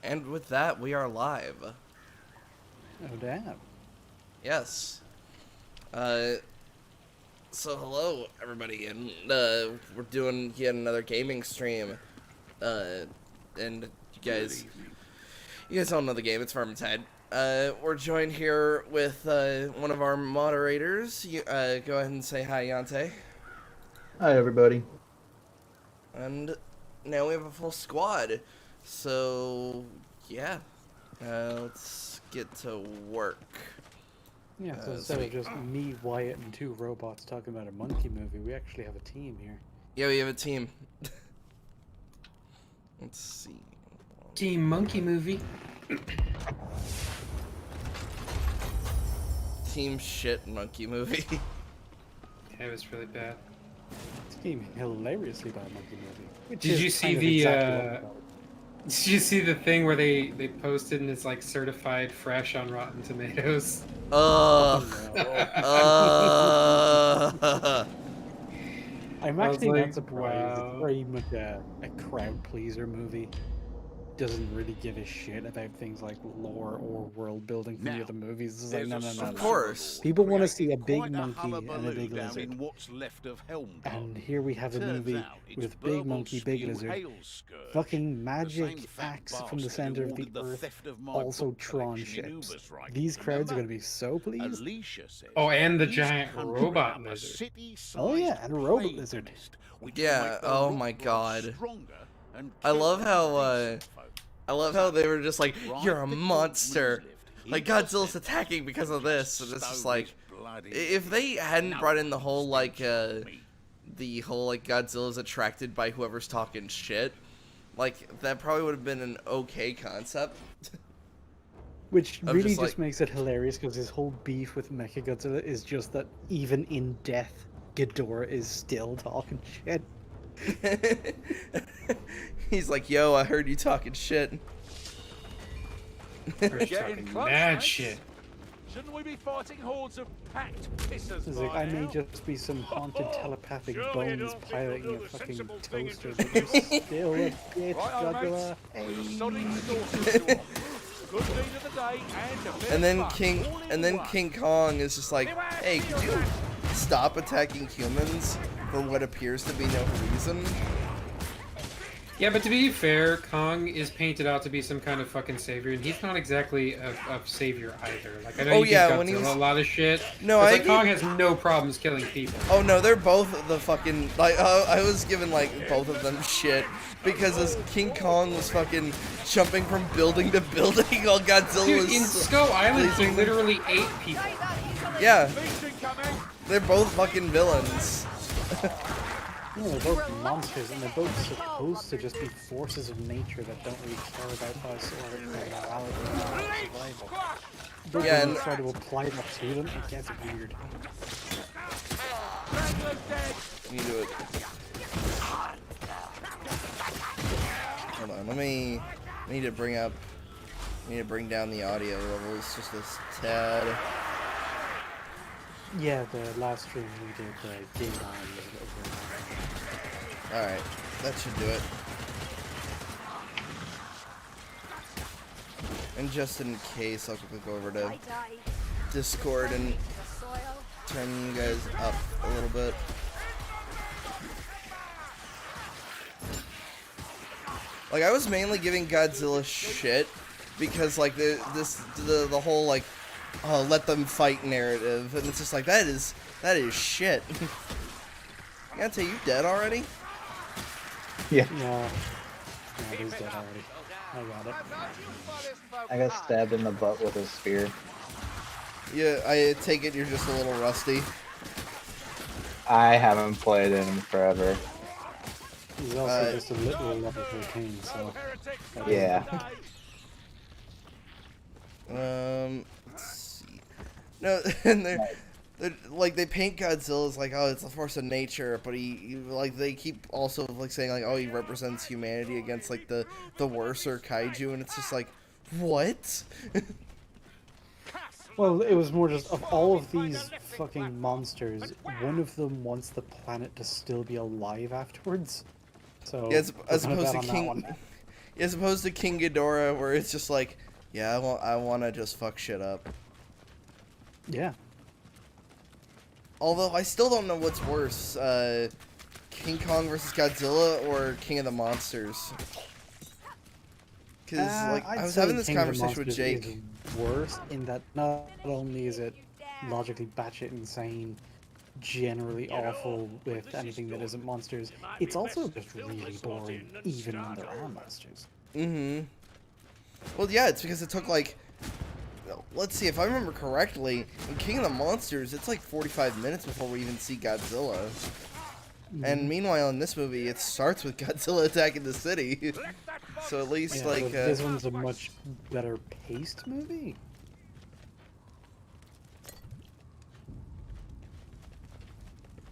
And with that, we are live. Oh, damn. Yes. So hello, everybody, and, we're doing yet another gaming stream. And you guys all know the game, it's Vermintide. We're joined here with, one of our moderators. Go ahead and say hi, Yante. Hi, everybody. And now we have a full squad. So, yeah. Let's get to work. Yeah, so instead of just me, Wyatt, and two robots talking about a monkey movie, we actually have a team here. Yeah, we have a team. Let's see. Team Monkey Movie. Team shit monkey movie. Yeah, it was really bad. Team hilariously bad monkey movie. Which Did is you see kind of the exactly what we call it. Did you see the thing where they posted and it's like certified fresh on Rotten Tomatoes? Ugh. I'm I was actually like, not surprised. wow. It's very much a crowd pleaser movie. Doesn't really give a shit about things like lore or world building from the other movies. It's like, no. Of course. People want to see a big monkey and a big lizard. What's left of And here we have a movie with big monkey, big lizard, fucking magic axe from the center of the earth, also Tron ships. These crowds are going to be so pleased. Oh, and the giant robot lizard. Oh yeah, and a robot lizard. Yeah, oh my god. I love how they were just like, you're a monster. Like, Godzilla's attacking because of this. And it's just like, if they hadn't brought in the whole, like, Godzilla's attracted by whoever's talking shit, like, that probably would have been an okay concept. Which really just, just like- makes it hilarious because his whole beef with Mechagodzilla is just that even in death, Ghidorah is still talking shit. He's like, yo, I heard you talking shit. We're talking mad shit. Shouldn't we be fighting hordes of packed pissers? It's like, I may just be some haunted telepathic bones piloting a fucking toaster, but you're still a bitch, Godzilla. Hey. Good deed of the day And then King Kong is just like, hey, could you stop attacking humans for what appears to be no reason? Yeah, but to be fair, Kong is painted out to be some kind of fucking savior, and he's not exactly a savior either. Like, I know you give when he was Godzilla a lot of shit. No, like, Kong has no problems killing people. Oh no, they're both the fucking, like, I was giving, like, both of them shit, because as King Kong was fucking jumping from building to building while Godzilla Dude, was... in Skull Island, he literally ate people. Yeah, they're both fucking villains. No, they're both monsters, and they're both supposed to just be forces of nature that don't really care about us or morality or survival. But Yeah, when and- you try to apply that to them, it gets weird. You do it. Hold on, I need to bring down the audio levels just a tad. Yeah, the last stream we did, game audio over. Alright, that should do it. And just in case, I'll quickly go over to Discord and turn you guys up a little bit. Like, I was mainly giving Godzilla shit because, like, the whole, like, oh, let them fight narrative, and it's just like, that is shit. Yante, you dead already? Yeah, No, he's dead already. I got it. I got stabbed in the butt with a spear. Yeah, I take it you're just a little rusty. I haven't played in forever. He's also just a little level 13, so... Yeah. Let's see. No, and they're like, they paint Godzilla as like, oh, it's a force of nature, but he like, they keep also like saying like, oh, he represents humanity against like the worser kaiju, and it's just like, what? Well, it was more just, of all of these fucking monsters, one of them wants the planet to still be alive afterwards. So, Yeah, as we're gonna opposed bet to on that King. one. As opposed to King Ghidorah, where it's just like, yeah, I want to just fuck shit up. Yeah. Although I still don't know what's worse, King Kong versus Godzilla or King of the Monsters. Because like I was having this conversation with Jake. Is worse in that not only is it logically batshit insane, generally awful with anything that isn't monsters, it's also just really boring, even when there are monsters. Mm-hmm. Well, yeah, it's because it took like, let's see, if I remember correctly, in King of the Monsters, it's like 45 minutes before we even see Godzilla. Mm-hmm. And meanwhile, in this movie, it starts with Godzilla attacking the city. So at least, like... this one's a much better paced movie.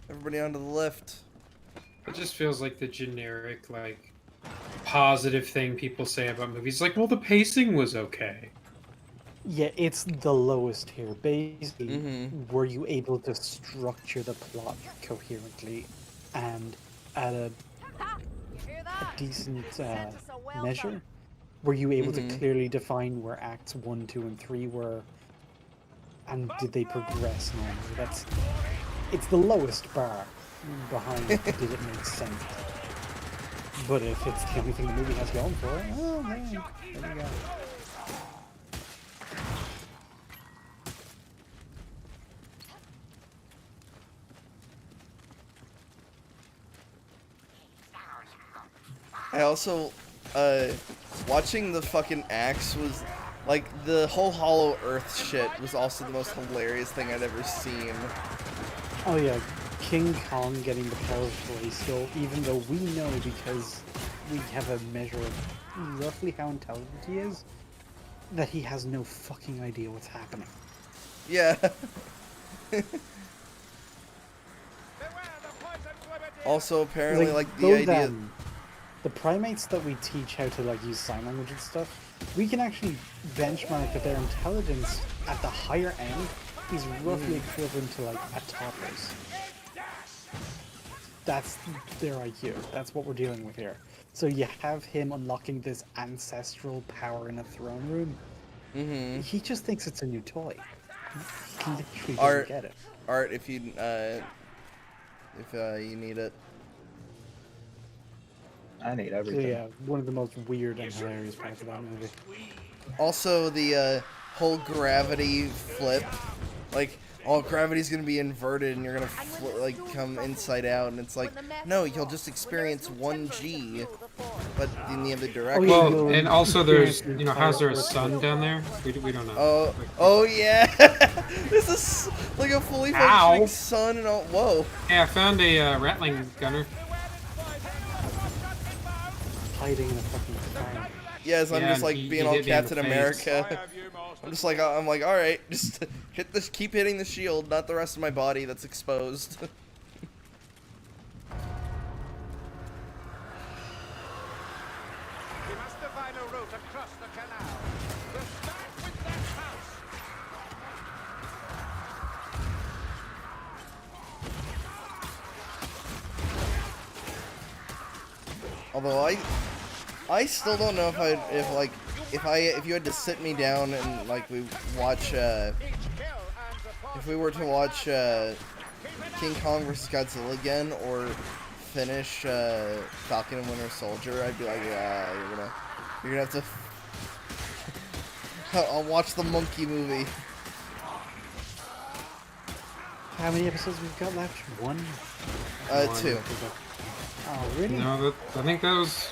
Everybody onto the lift. It just feels like the generic, like, positive thing people say about movies. Like, well, the pacing was okay. Yeah, it's the lowest here. Basically, were you able to structure the plot coherently and at a decent measure? Were you able to clearly define where acts 1, 2, and 3 were? And did they progress normally? It's the lowest bar behind did it make sense? But if it's the only thing the movie has going for it, oh man, there you go. I also, watching the fucking axe was, like, the whole Hollow Earth shit was also the most hilarious thing I'd ever seen. Oh yeah, King Kong getting the power of Grayskull, even though we know because we have a measure of roughly how intelligent he is, that he has no fucking idea what's happening. Yeah. Also, apparently, like the idea... the primates that we teach how to like use sign language and stuff, we can actually benchmark that their intelligence at the higher end is roughly equivalent to like a toddler's. That's their IQ. That's what we're dealing with here. So you have him unlocking this ancestral power in a throne room. He just thinks it's a new toy. He literally doesn't get it. Art, if you need it. I need everything. So yeah, one of the most weird and hilarious parts of that movie. Also, the whole gravity flip, like, all gravity's gonna be inverted and you're gonna like come inside out, and it's like, no, you'll just experience 1G, but in the other direction. Well, and also there's, you know, how's there a sun down there? We don't know. Oh yeah, this is like a fully functioning sun and all. Whoa. Yeah, I found a Rattling gunner. Hiding in a fucking farm. Yes, I'm just like being all Captain America. I'm just like, all right, just hit this, keep hitting the shield, not the rest of my body that's exposed. We must find a route across the canal. We'll start with that house. Although I still don't know if you had to sit me down and like we watch if we were to watch King Kong vs. Godzilla again or finish Falcon and Winter Soldier, I'd be like, yeah, you're gonna have to I'll watch the monkey movie. How many episodes we've got left? One? 2. Oh, really? No, I think that was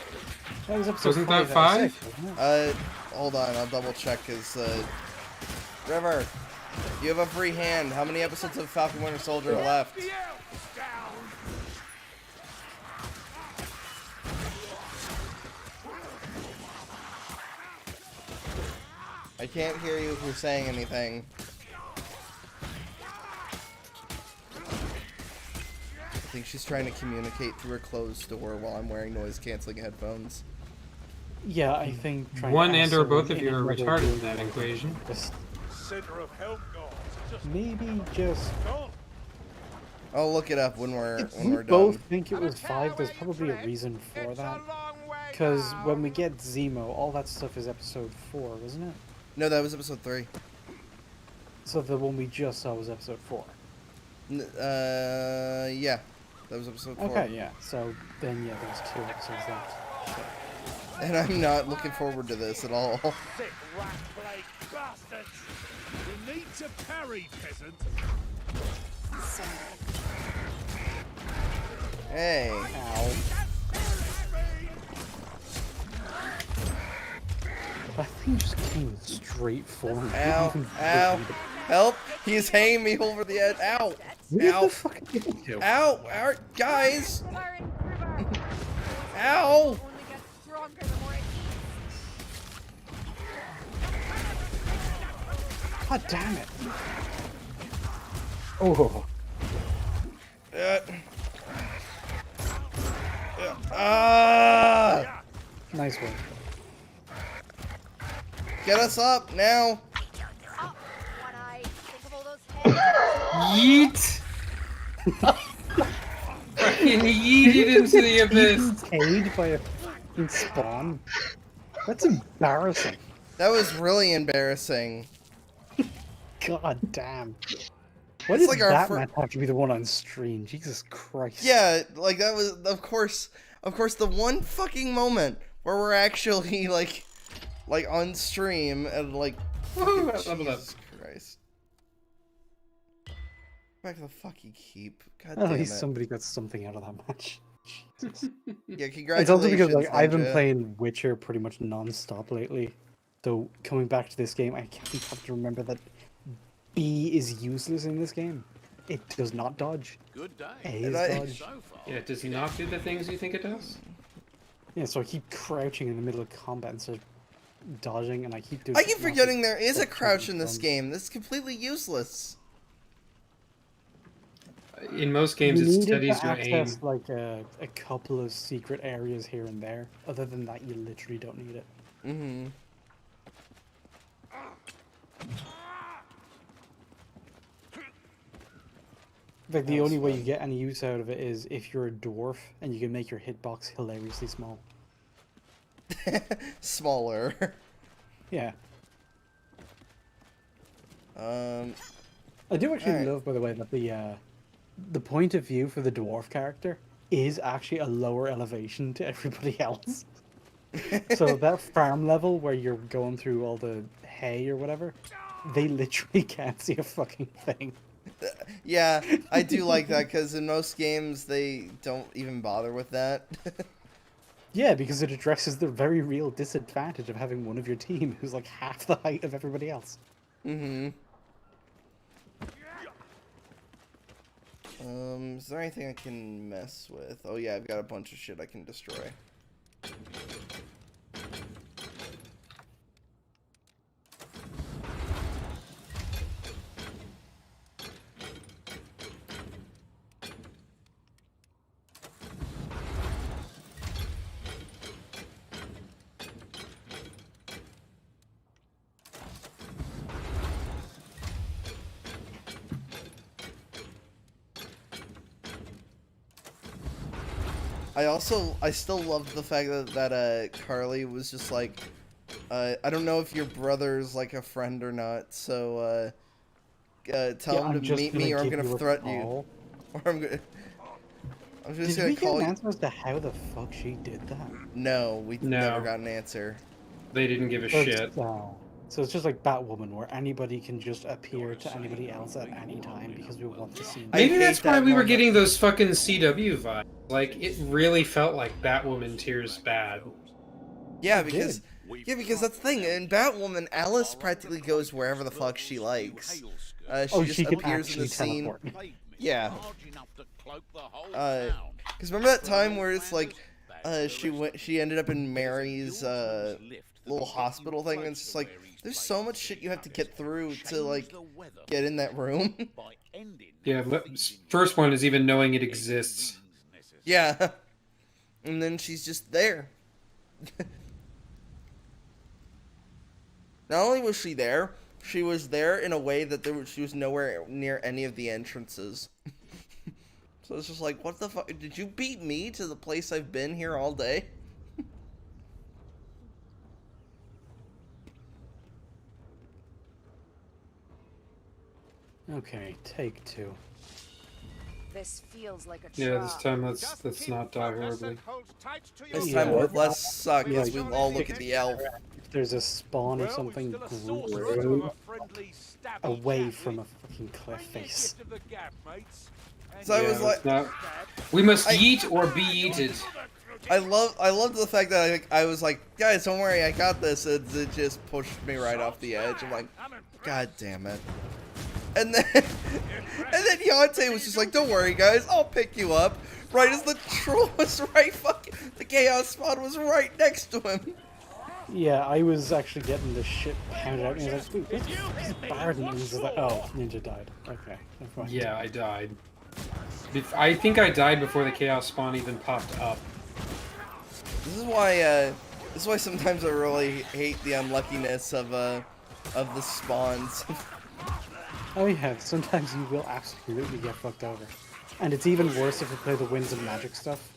episode wasn't that 5? Hold on, I'll double check his, River, you have a free hand. How many episodes of Falcon Winter Soldier are left? I can't hear you if you're saying anything. I think she's trying to communicate through a closed door while I'm wearing noise-canceling headphones. Yeah, I think one and or both of you are retarded in that equation. Maybe just. I'll look it up when we're we done. both think it was 5. There's probably a reason for that. Because when we get Zemo, all that stuff is episode 4, wasn't it? No, that was episode 3. So the one we just saw was episode 4. Yeah. That was episode 4. Okay, yeah. So then, yeah, there's 2 episodes left. Shit. And I'm not looking forward to this at all. Sick rat blade bastards! You need to parry, peasant. Hey. Ow. That thing just came straight for me. Ow. Ow. Help! He's hanging me over the edge. Ow! Where Ow! the fuck did you do? Ow! Ow! Guys! Ow! God damn it. Oh. Nice one. Get us up now! Yeet! Fucking yeeted into the abyss. Paid by a fucking spawn. That's embarrassing. That was really embarrassing. God damn. Why It's did like our that fir- man have to be the one on stream? Jesus Christ. Yeah, like that was, of course, the one fucking moment where we're actually like on stream and like, Woohoo, leveled up. Jesus Christ. Back to the fucking keep. God At damn it. least somebody got something out of that match. Jesus. Yeah, It's congratulations. also because like I've been Ninja. playing Witcher pretty much non-stop lately. So coming back to this game, I can't have to remember that B is useless in this game. It does not dodge. Good day. A is I- dodge. So far. Yeah, does he not do the things you think it does? Yeah, so I keep crouching in the middle of combat instead of dodging, and I keep doing. I keep nothing. forgetting there is a crouch in this Thumbs. game. This is completely useless. In most games, You it needed studies to your aim. access like a couple of secret areas here and there. Other than that, you literally don't need it. Mm-hmm. Like the only way you get any use out of it is if you're a dwarf and you can make your hitbox hilariously small. Smaller. Yeah. Um. I do actually Alright. love, by the way, that the point of view for the dwarf character is actually a lower elevation to everybody else. So that farm level where you're going through all the hay or whatever, they literally can't see a fucking thing. Yeah, I do like that because in most games they don't even bother with that. Yeah, because it addresses the very real disadvantage of having one of your team who's like half the height of everybody else. Mm-hmm. Is there anything I can mess with? Oh yeah, I've got a bunch of shit I can destroy. I still love the fact that Carly was just like, I don't know if your brother's like a friend or not, so tell him to meet me or I'm gonna threaten you. Or I'm just Did gonna we call get an you. answer as to how the fuck she did that? No, we No. never got an answer. They didn't give a So shit. it's, so it's just like Batwoman, where anybody can just appear to anybody else at any time because we want to see them. I Maybe hate that's why that we were moment. getting those fucking CW vibes. Like, it really felt like Batwoman tears bad. Yeah, It because because that's the thing. In Batwoman, Alice practically goes wherever the fuck she likes. She just she can appears in the actually scene. teleport. Yeah. Because remember that time where it's like, she ended up in Mary's little hospital thing, and it's just like, there's so much shit you have to get through to like get in that room. Yeah, first one is even knowing it exists. Yeah. And then she's just there. Not only was she there, she was there in a way that she was nowhere near any of the entrances. So it's just like, what the fuck? Did you beat me to the place I've been here all day? Okay, take 2. This feels like a Yeah, this trap. time let's not die horribly. This Yeah. time with less suck Yeah, as we all look at the elf. If there's a spawn of something, grow away from a fucking cliff face. So I Yeah, was like, let's not. We must I- yeet or be yeeted. I loved the fact that I was like, guys, don't worry, I got this. And it just pushed me right off the edge. I'm like, God damn it. And then Yante was just like, don't worry, guys, I'll pick you up. Right as the troll was right fucking, the chaos spawn was right next to him. Yeah, I was actually getting the shit pounded out, and I was like, wait, what's Barden? And he was like, oh, Ninja died. Okay, never mind. Yeah, I died. I think I died before the chaos spawn even popped up. This is why sometimes I really hate the unluckiness of the spawns. Oh yeah, sometimes you will absolutely get fucked over. And it's even worse if you play the Winds of Magic stuff.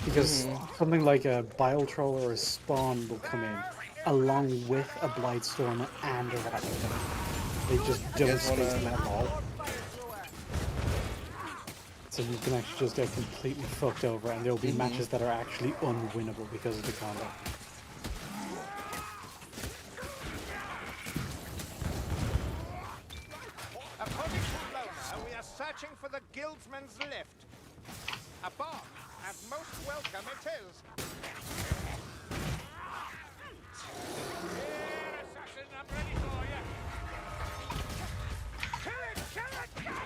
Because something like a Bile Troll or a Spawn will come in, along with a Blightstorm and a Rattlesnake. They just don't space them at all. So you can actually just get completely fucked over, and there'll be matches that are actually unwinnable because of the combo. According to Lona, we are searching for the guildsman's lift. A bomb, and most welcome it is. Here, assassin, I'm ready for you. Kill it, come on!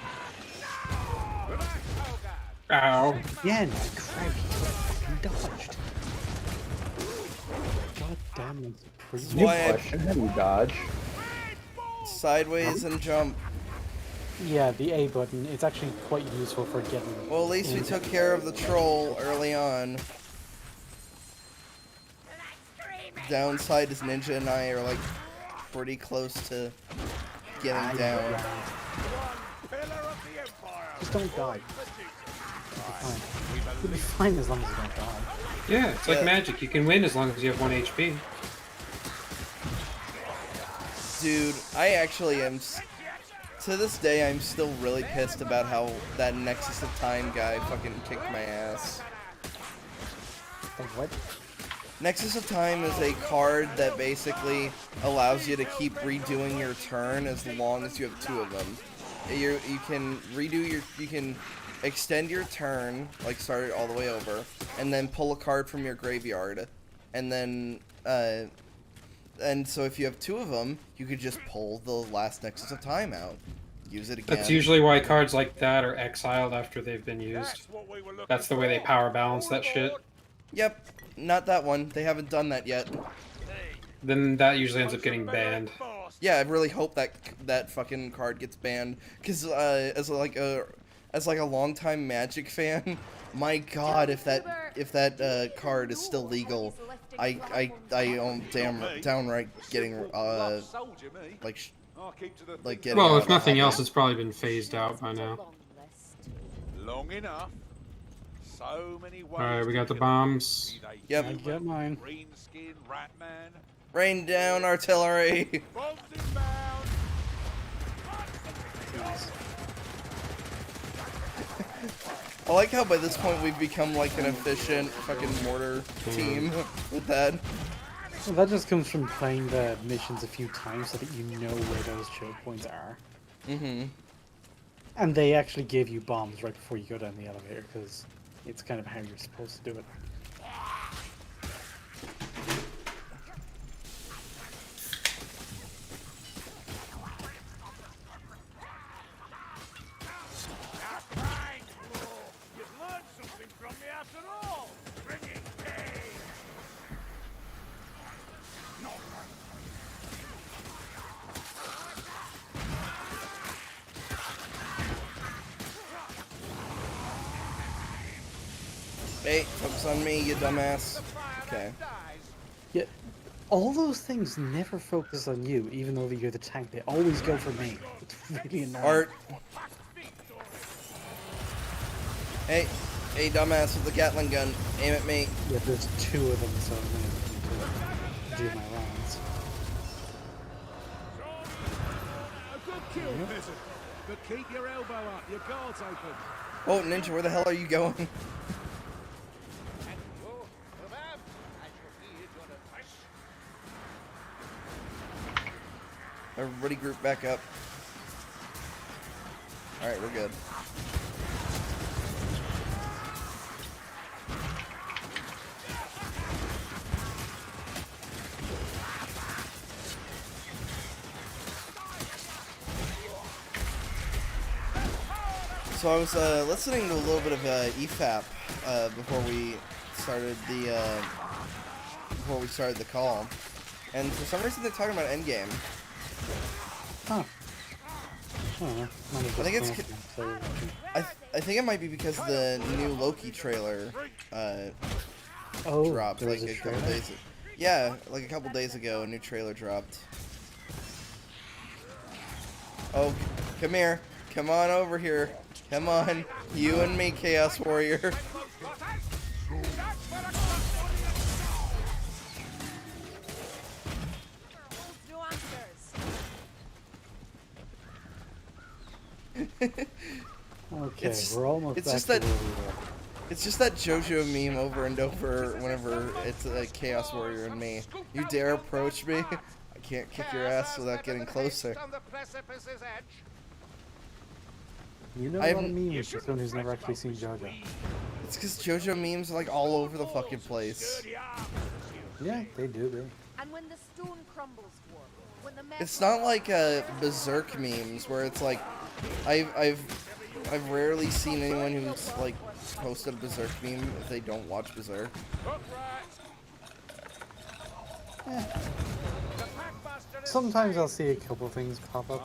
No! Relax, Hogard. Ow. Again, I crouched, fucking dodged. God damn, that's pretty New Why I- question, how do you dodge? Sideways and jump. Yeah, the A button, it's actually quite useful for getting... Well, at least we took care of the troll early on. Downside is Ninja and I are like pretty close to getting down. Just don't die. You'll be fine. You'll be fine as long as you don't die. Yeah, it's like Yeah. magic. You can win as long as you have 1 HP. Dude, I actually am. To this day, I'm still really pissed about how that Nexus of Time guy fucking kicked my ass. Like what? Nexus of Time is a card that basically allows you to keep redoing your turn as long as you have 2 of them. You can redo you can extend your turn, like start it all the way over, and then pull a card from your graveyard, and then and so if you have 2 of them, you could just pull the last Nexus of Time out, use it again. That's usually why cards like that are exiled after they've been used. That's the way they power balance that shit. Yep, not that one. They haven't done that yet. Then that usually ends up getting banned. Yeah, I really hope that fucking card gets banned, because as like a longtime Magic fan, my God, if that card is still legal, I am downright getting like getting. Well, out if of nothing it. else, it's probably been phased out by now. Long enough. So many ways. Alright, we got the bombs. Yep. I get mine. Green skin, rat man. Rain down artillery. Bombs inbound. I like how by this point we've become like an efficient fucking mortar team with that. Well, that just comes from playing the missions a few times so that you know where those choke points are. Mm-hmm. And they actually give you bombs right before you go down the elevator, because it's kind of how you're supposed to do it. You've learned something from me after all. Bringing pain. Hey, focus on me, you dumbass. Okay. Yeah, all those things never focus on you, even though you're the tank. They always go for me. It's really annoying. Art. Hey, dumbass with the Gatling gun, aim at me. Yeah, there's 2 of them, so I'm gonna do my rounds. A good kill, Blizzard. but keep your elbow up. Your guard's open. Oh, Ninja, where the hell are you going? And you, Rhubarb, I shall heed your advice. Everybody group back up. Alright, we're good. So I was listening to a little bit of Y.A.R.P before we started the call, and for some reason they're talking about Endgame. Huh. I think it's I think it might be because the new Loki trailer dropped there was like a a couple trailer? days. Yeah, like a couple days ago, a new trailer dropped. Oh, come here. Come on over here. Come on. You and me, Chaos Warrior. Okay, It's we're almost it's back just to that where we were. it's just that JoJo meme over and over whenever it's a Chaos Warrior and me. You dare approach me? I can't kick your ass without getting closer. On the precipice's edge. You know a lot of memes for someone who's never actually seen JoJo. It's because JoJo memes are like all over the fucking place. Yeah, they do, And when the stone crumbles, dwarf, when the It's not like Berserk memes where it's like I've rarely seen anyone who's like posted a Berserk meme if they don't watch Berserk. Sometimes I'll see a couple things pop up.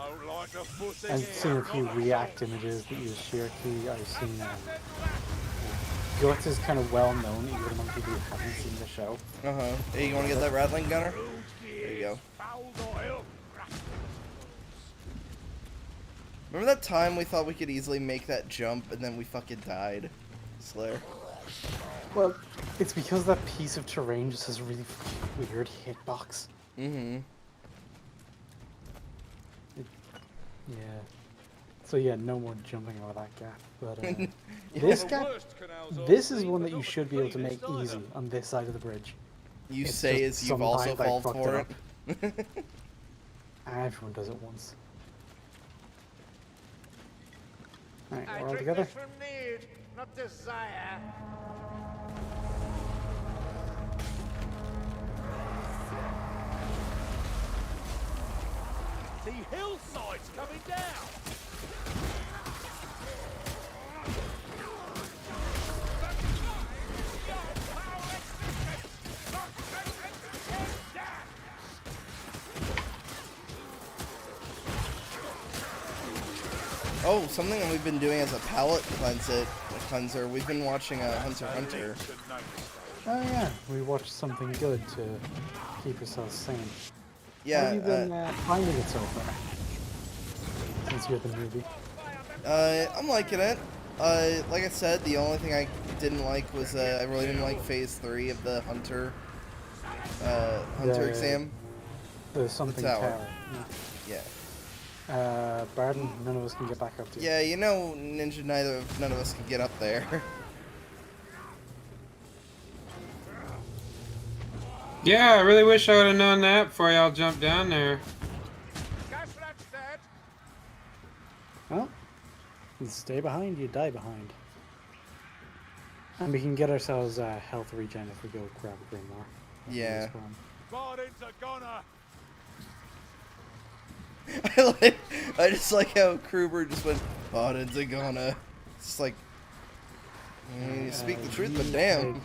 I've seen a few React images that use Shirky. I've seen Guts is kind of well known even among people who haven't seen the show. Hey, you want to get that Rattling Gunner? There you go. Remember that time we thought we could easily make that jump and then we fucking died? Slayer. Well, it's because that piece of terrain just has a really weird hitbox. Yeah. So yeah, no more jumping over that gap. But this gap, this is one that you should be able to make easy on this side of the bridge. You It's say just as you've also sometimes I fallen fucked for it it. up. Everyone does it once. Alright, I we're all drink together. this from need, not desire. The hillside's coming down. Oh, something that we've been doing as a palate cleanser. We've been watching Hunter x Hunter. Oh yeah, we watched something good to keep ourselves sane. Yeah. How have you been finding it so far? Since you're the movie. I'm liking it. Like I said, the only thing I didn't like was I really didn't like Phase 3 of the Hunter exam. There's something tower. tower. Yeah. Barden, none of us can get back up to you. Yeah, you know, Ninja, none of us can get up there. Yeah, I really wish I would have known that before y'all jumped down there. Gasrat's dead. Well, you stay behind, you die behind. And we can get ourselves health regen if we go grab a Grimoire. Yeah. Bardens are gonna. I just like how Kruber just went, Odin's a gonna. It's just like, you speak the truth, but damn.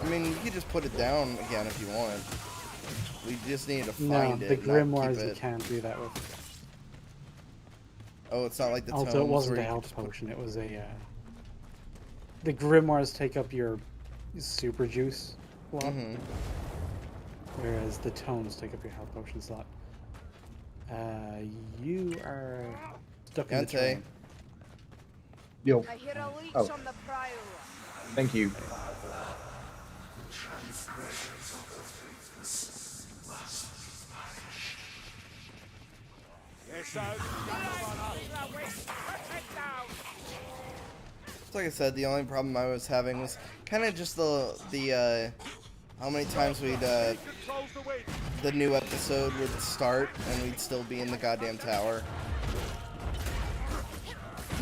I mean, you could just put it down again if you want. We just need to find it. The not Grimoires keep you it. can't do that with. Oh, it's not like the tomes. Also, it wasn't where a you health just put- potion, it was a... the Grimoires take up your super juice slot, whereas the tomes take up your health potion slot. You are stuck in the Yante. train. Yo, I hear a leech Oh. on the prior. thank you. Like I said, the only problem I was having was kind of just the how many times we'd the new episode would start and we'd still be in the goddamn tower.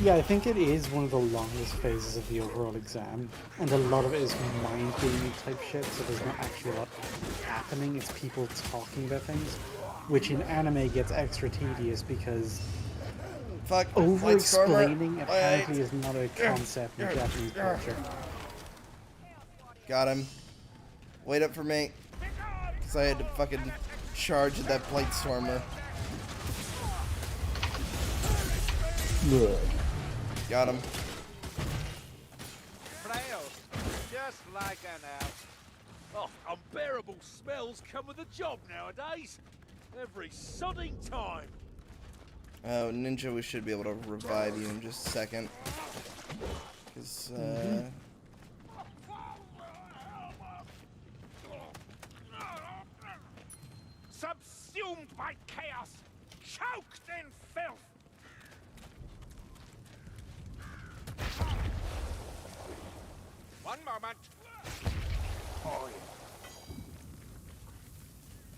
Yeah, I think it is one of the longest phases of the overall exam, and a lot of it is mind-gaming type shit, so there's not actually a lot happening, it's people talking about things, which in anime gets extra tedious because Fuck, over-explaining apparently is not a concept in Japanese culture. Got him. Wait up for me, because I had to fucking charge at that Blight Stormer. Got him. Frail, just like an elf. Oh, unbearable smells come with a job nowadays. Every sodding time. Oh, Ninja, we should be able to revive you in just a second. Because, Subsumed by chaos, choked in filth. One moment.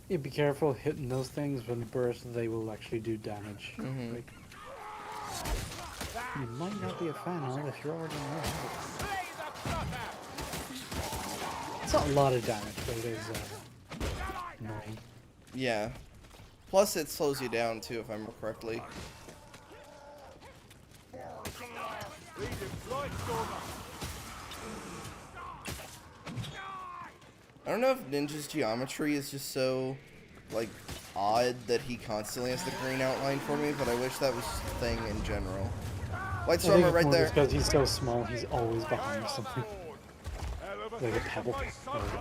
Yeah, be careful hitting those things when burst, they will actually do damage. Like, you might not be a fan of it if you're already in there. It's not a lot of damage, but it is annoying. yeah. Plus, it slows you down, too, if I remember correctly. I don't know if Ninja's geometry is just so, like, odd that he constantly has the green outline for me, but I wish that was just a thing in general. White Stormer right there. Because he's so small, he's always behind something. Like a pebble.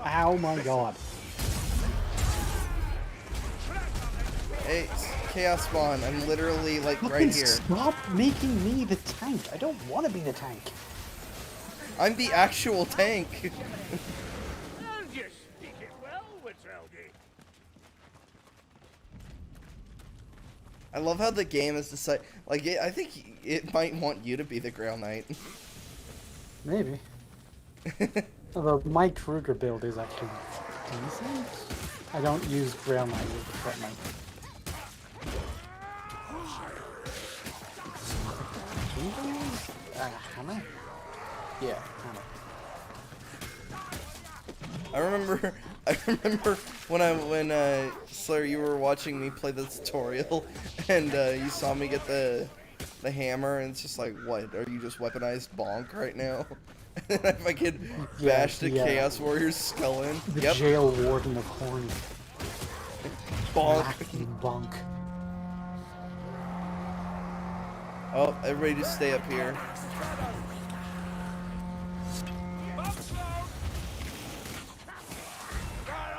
Ow my god. Hey, Chaos Spawn, I'm literally, like, right Fucking here. Stop making me the tank. I don't want to be the tank. I'm the actual tank. And you speak it well, Witzelgi. I love how the game has decided, like, I think it might want you to be the Grail Knight. Maybe. Although my Kruger build is actually decent. I don't use Grail Knight with the Fret Knight. Hammer? Yeah, hammer. I remember when Slayer, you were watching me play the tutorial, and you saw me get the hammer, and it's just like, what? Are you just weaponized bonk right now? And if I could bash the Chaos Warrior's skull in. The Yep. jail warden of Horn. Bonk. Bonk. Oh, everybody just stay up here.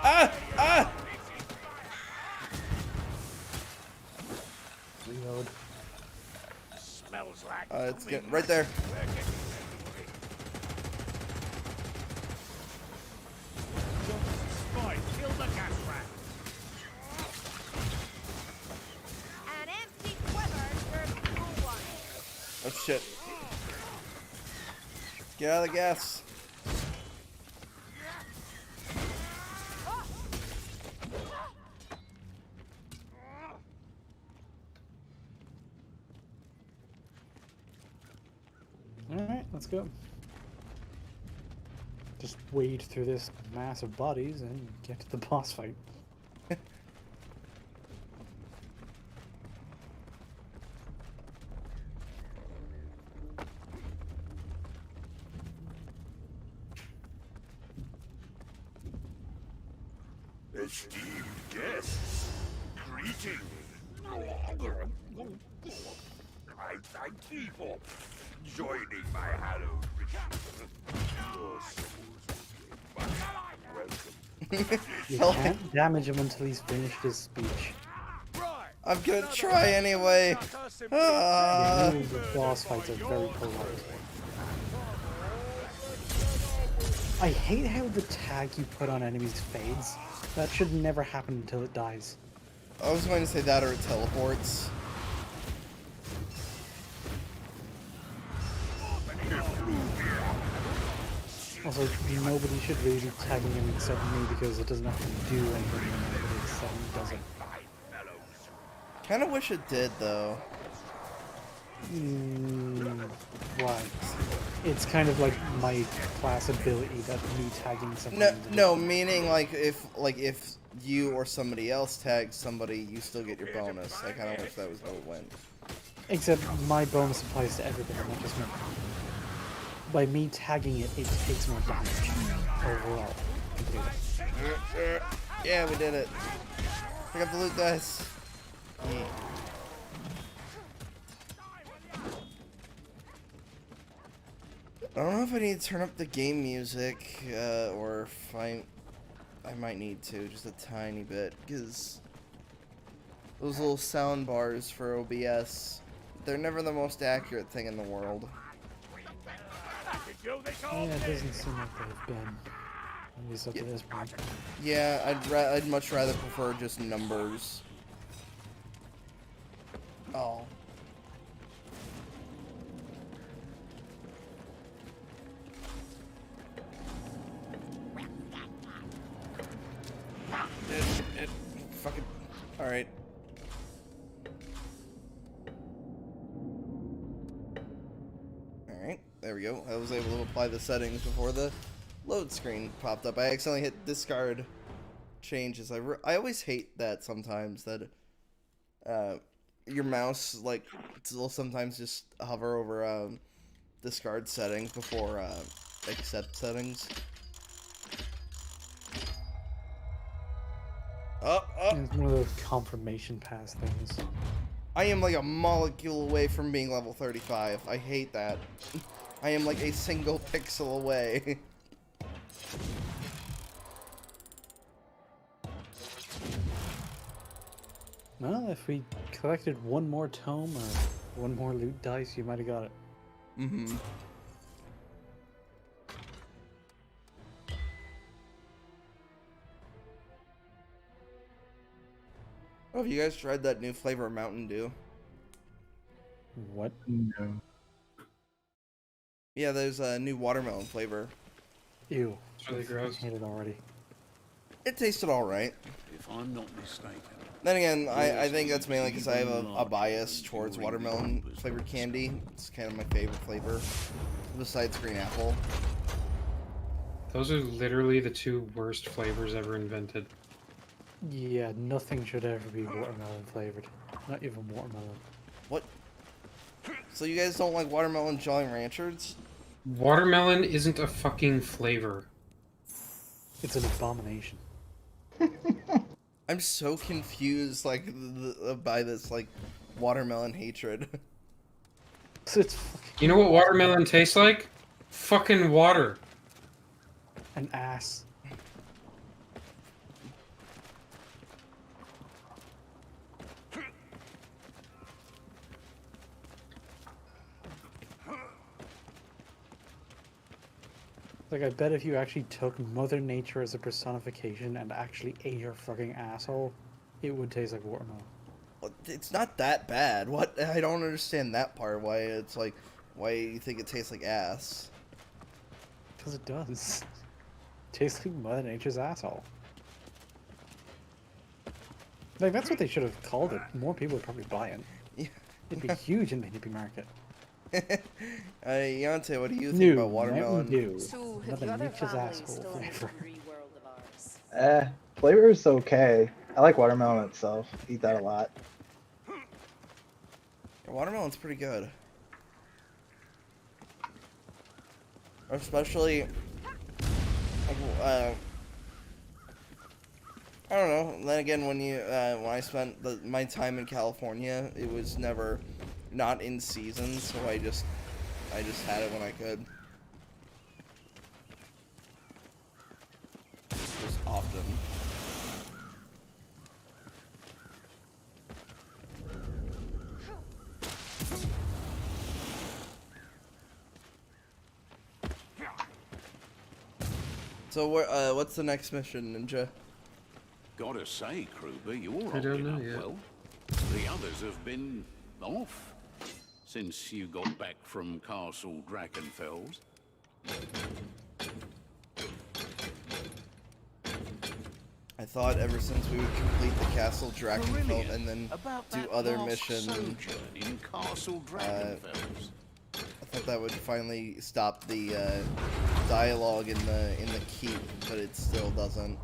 Ah! Ah! Reload. Smells like It's getting right there. Kill the gas rat. An empty quiver serves no one. Oh shit. Get out of the gas. Alright, let's go. Just wade through this mass of bodies and get to the boss fight. Esteemed guests, greetings. I thank thee for joining my hallowed ritual. Your souls welcome. You can't damage him until he's finished his speech. I'm gonna try anyway. Ah. The boss fights are very polite. I hate how the tag you put on enemies fades. That should never happen until it dies. I was going to say that or it teleports. Also, nobody should really be tagging him except me because it doesn't actually do anything when nobody except me does it. Kind of wish it did, though. Why? It's kind of like my class ability that me tagging something. No, meaning like if you or somebody else tags somebody, you still get your bonus. I kind of wish that was how it went. Except my bonus applies to everybody, not just me. By me tagging it, it takes more damage overall. Yeah, we did it. Pick up the loot, guys. Yeah. I don't know if I need to turn up the game music, or if I might need to, just a tiny bit, because those little sound bars for OBS, they're never the most accurate thing in the world. Yeah, it doesn't seem like they've been, at least up to this point. Yeah, I'd much rather prefer just numbers. Oh. Fucking. Alright. Alright, there we go. I was able to apply the settings before the load screen popped up. I accidentally hit discard changes. I always hate that sometimes, that your mouse, like, will sometimes just hover over discard settings before accept settings. It's one of those confirmation pass things. I am like a molecule away from being level 35. I hate that. I am like a single pixel away. Well, if we collected one more tome or one more loot dice, you might have got it. Mm-hmm. Oh, have you guys tried that new flavor of Mountain Dew? What? No. Yeah, there's a new watermelon flavor. Ew. It's really gross. I hate it already. It tasted alright. If I'm not mistaken. Then again, I think that's mainly because I have a bias towards watermelon flavored candy. It's kind of my favorite flavor, besides green apple. Those are literally the two worst flavors ever invented. Yeah, nothing should ever be watermelon flavored. Not even watermelon. What? So you guys don't like watermelon Jolly Ranchers? Watermelon isn't a fucking flavor. It's an abomination. I'm so confused, like, by this, like, watermelon hatred. It's fucking You know what watermelon tastes like? Fucking water. an ass. Like, I bet if you actually took Mother Nature as a personification and actually ate your fucking asshole, it would taste like watermelon. Well, it's not that bad. What? I don't understand that part. Why it's like, why you think it tastes like ass? Because it does. Tastes like Mother Nature's asshole. Like, that's what they should have called it. More people would probably buy it. Yeah. It'd be huge in the hippie market. Yante, what do you think about watermelon? Dew. So, have Mother your other Nature's families asshole still in this flavor. free world of ours? Flavor is okay. I like watermelon itself. Eat that a lot. Yeah, watermelon's pretty good. Especially, like, I don't know. Then again, when I spent my time in California, it was never not in season, so I just had it when I could. Just often. So what's the next mission, Ninja? Gotta say, Kruber, you're I don't holding know up yet. well. The others have been off since you got back from Castle Drakenfels. thought ever since we would complete the Castle Drakenfeld and then About do that other last missions. sojourn in Castle Drakenfels. I thought that would finally stop the dialogue in the keep, but it still doesn't.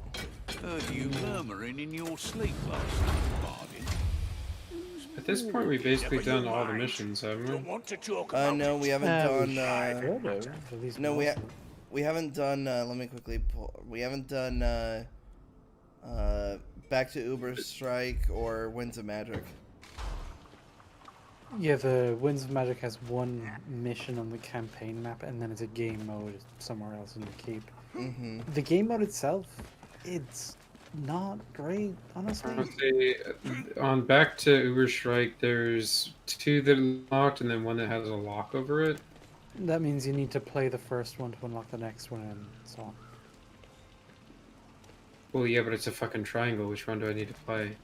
Heard you murmuring in your sleep last night, Bardin. At this point, we've basically done all the missions, haven't we? Want to talk about No, we haven't done. At least No, most of it. we haven't done. Let me quickly pull. We haven't done. Back to Uber Strike or Winds of Magic. Yeah, the Winds of Magic has one mission on the campaign map, and then it's a game mode somewhere else in the keep. Mm-hmm. The game mode itself, it's not great, honestly. I would say on Back to Uber Strike, there's 2 that are locked, and then 1 that has a lock over it. That means you need to play the first one to unlock the next one, and so on. Well, yeah, but it's a fucking triangle. Which one do I need to play?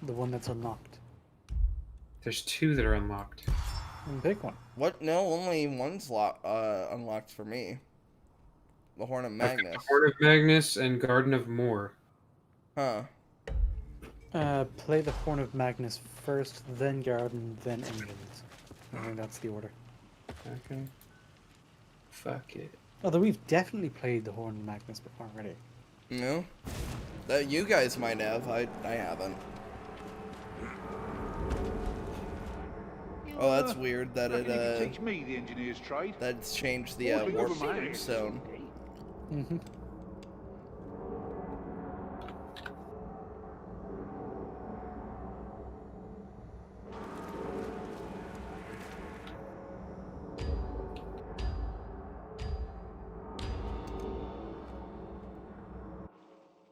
The one that's unlocked. There's 2 that are unlocked. And pick one. What? No, only one's unlocked for me. The Horn of Magnus. Horn of Magnus and Garden of Moor. Huh. Play the Horn of Magnus first, then Garden, then Engines. I think that's the order. Okay. Fuck it. Although we've definitely played the Horn of Magnus before already. No? That you guys might have. I haven't. Oh, that's weird that it teach me the engineer's trade. that's changed the warp zone. Mm-hmm.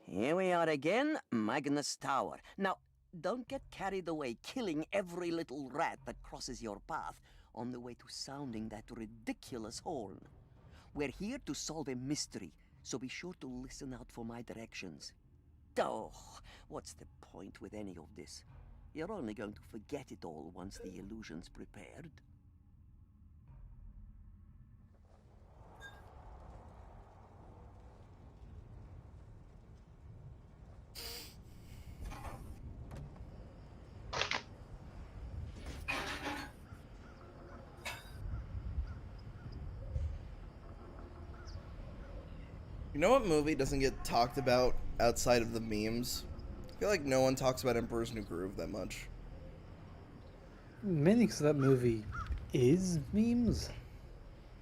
Here we are again, Magnus Tower. Now, don't get carried away killing every little rat that crosses your path on the way to sounding that ridiculous horn. We're here to solve a mystery, so be sure to listen out for my directions. Oh, what's the point with any of this? You're only going to forget it all once the illusion's prepared. You know what movie doesn't get talked about outside of the memes? I feel like no one talks about Emperor's New Groove that much. Mainly because that movie is memes.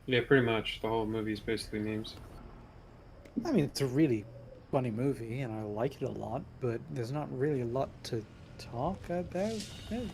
Yeah, pretty much. The whole movie's basically memes. I mean, it's a really funny movie, and I like it a lot, but there's not really a lot to talk about it.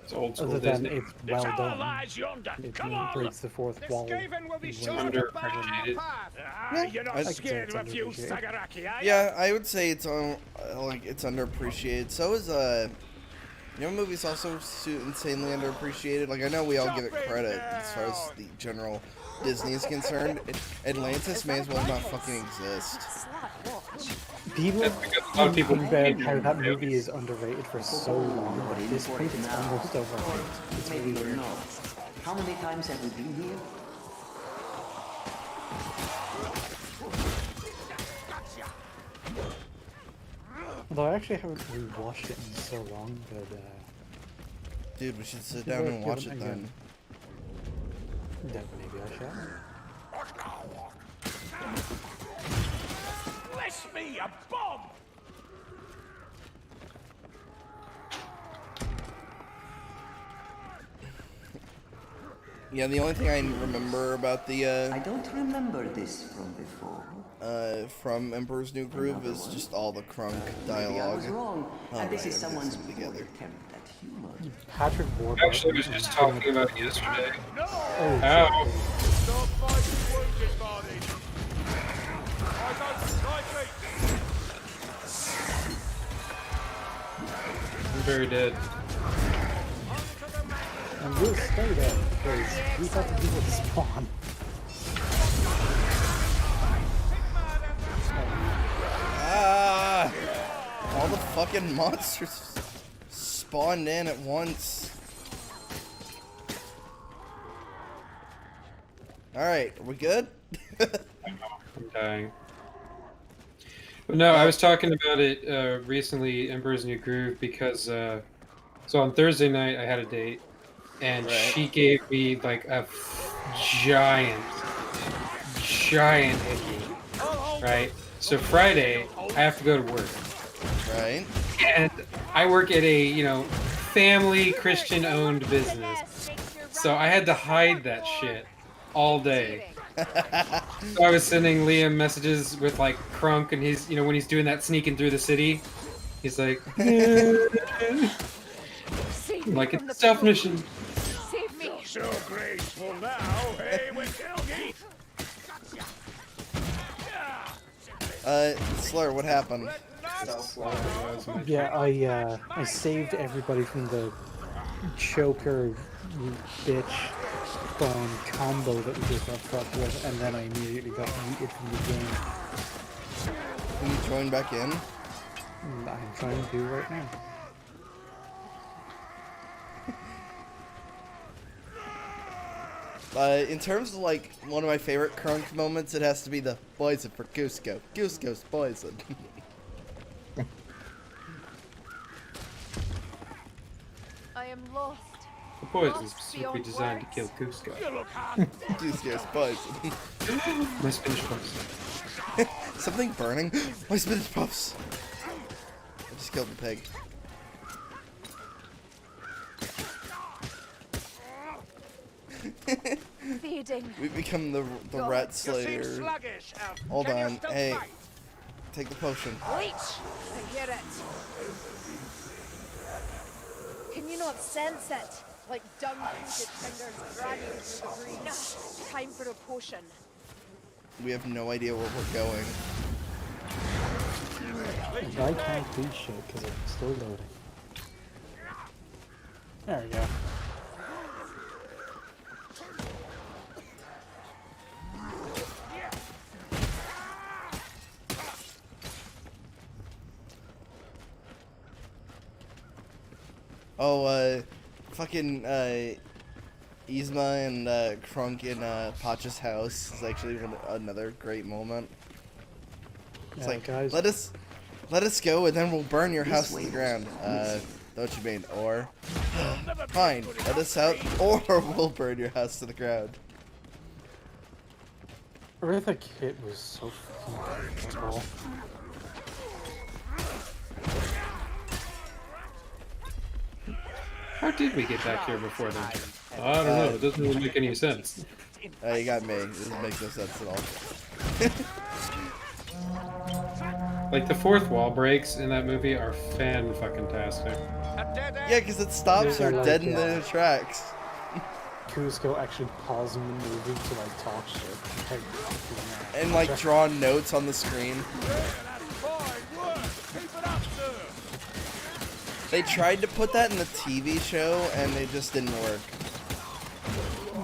It's old school Other than Disney. it's well done. lies yonder. It Come on. breaks the fourth This wall. Skaven will be in sure ways to that bar our underappreciated. path. You're I not could scared say of a it's few underappreciated. Sagaraki, are you? Yeah, I would say it's it's underappreciated. So is you know, movies also insanely underappreciated. Like I know we all give it credit as far as the general Disney is concerned. Atlantis may as well not fucking exist. People That's because a lot of people think about how that movie is underrated for so long, but at this point it's almost overrated. It's really Maybe you're weird. not. How many times have we been here? Although I actually haven't rewatched it in so long, but Dude, we should sit down and watch it then. then maybe I shall. Bless me, a bomb! Yeah, the only thing I remember about the I don't remember this from before. from Emperor's New Groove is just all the crunk Maybe I was dialogue. wrong, and this is Alright, someone's everything's poor together. attempt at humor. Patrick Warburton. Actually, I was just talking about it yesterday. Oh, Ow! Stop fighting wounded, Barney. I don't like it. I'm very dead. and we'll stay there because we thought the people would spawn. Ah! All the fucking monsters spawned in at once. Alright, are we good? I'm dying. No, I was talking about it recently, Emperor's New Groove, because so on Thursday night I had a date, and she gave me like a giant hickey, right? So Friday I have to go to work, Right. and I work at a family Christian-owned business, so I had to hide that shit all day. So I was sending Liam messages with like Crunk, and he's when he's doing that sneaking through the city, he's like, like it's a stealth mission. Save me. So graceful now, hey, with Kelgi. Slur, what happened? Yeah, I saved everybody from the choker bitch spawn combo that we just got fucked with, and then I immediately got muted from the game. Can you join back in? I'm trying to right now. In terms of like one of my favorite Crunk moments, it has to be the poison for Cusco. Cusco's poison. I am lost. The poison is specifically designed to kill Cusco. Cusco's poison. My spinach puffs. Something burning. My spinach puffs. I just killed the pig. Feeding. We become the rat slayers. Hold on. Hey. Take the potion. Leech! I hear it. Can you not sense it? Like dung-coated fingers dragging through the breeze. Time for a potion. We have no idea where we're going. And I can't do shit because it's still loading. There we go. Oh, fucking, Yzma and, Crunk in, Pacha's house is actually another great moment. It's Yeah, like, guys. let us go and then we'll burn your house to the ground. Don't you mean, or? Fine, let us out, or we'll burn your house to the ground. Eartha Kit was so fucking cool. How did we get back here before then? I don't know. It doesn't really make any sense. You got me. It doesn't make no sense at all. Like the fourth wall breaks in that movie are fan-fucking-tastic. Yeah, because it stops her dead in their tracks. Cusco actually pausing the movie to like talk shit. And like draw notes on the screen. They tried to put that in the TV show and it just didn't work.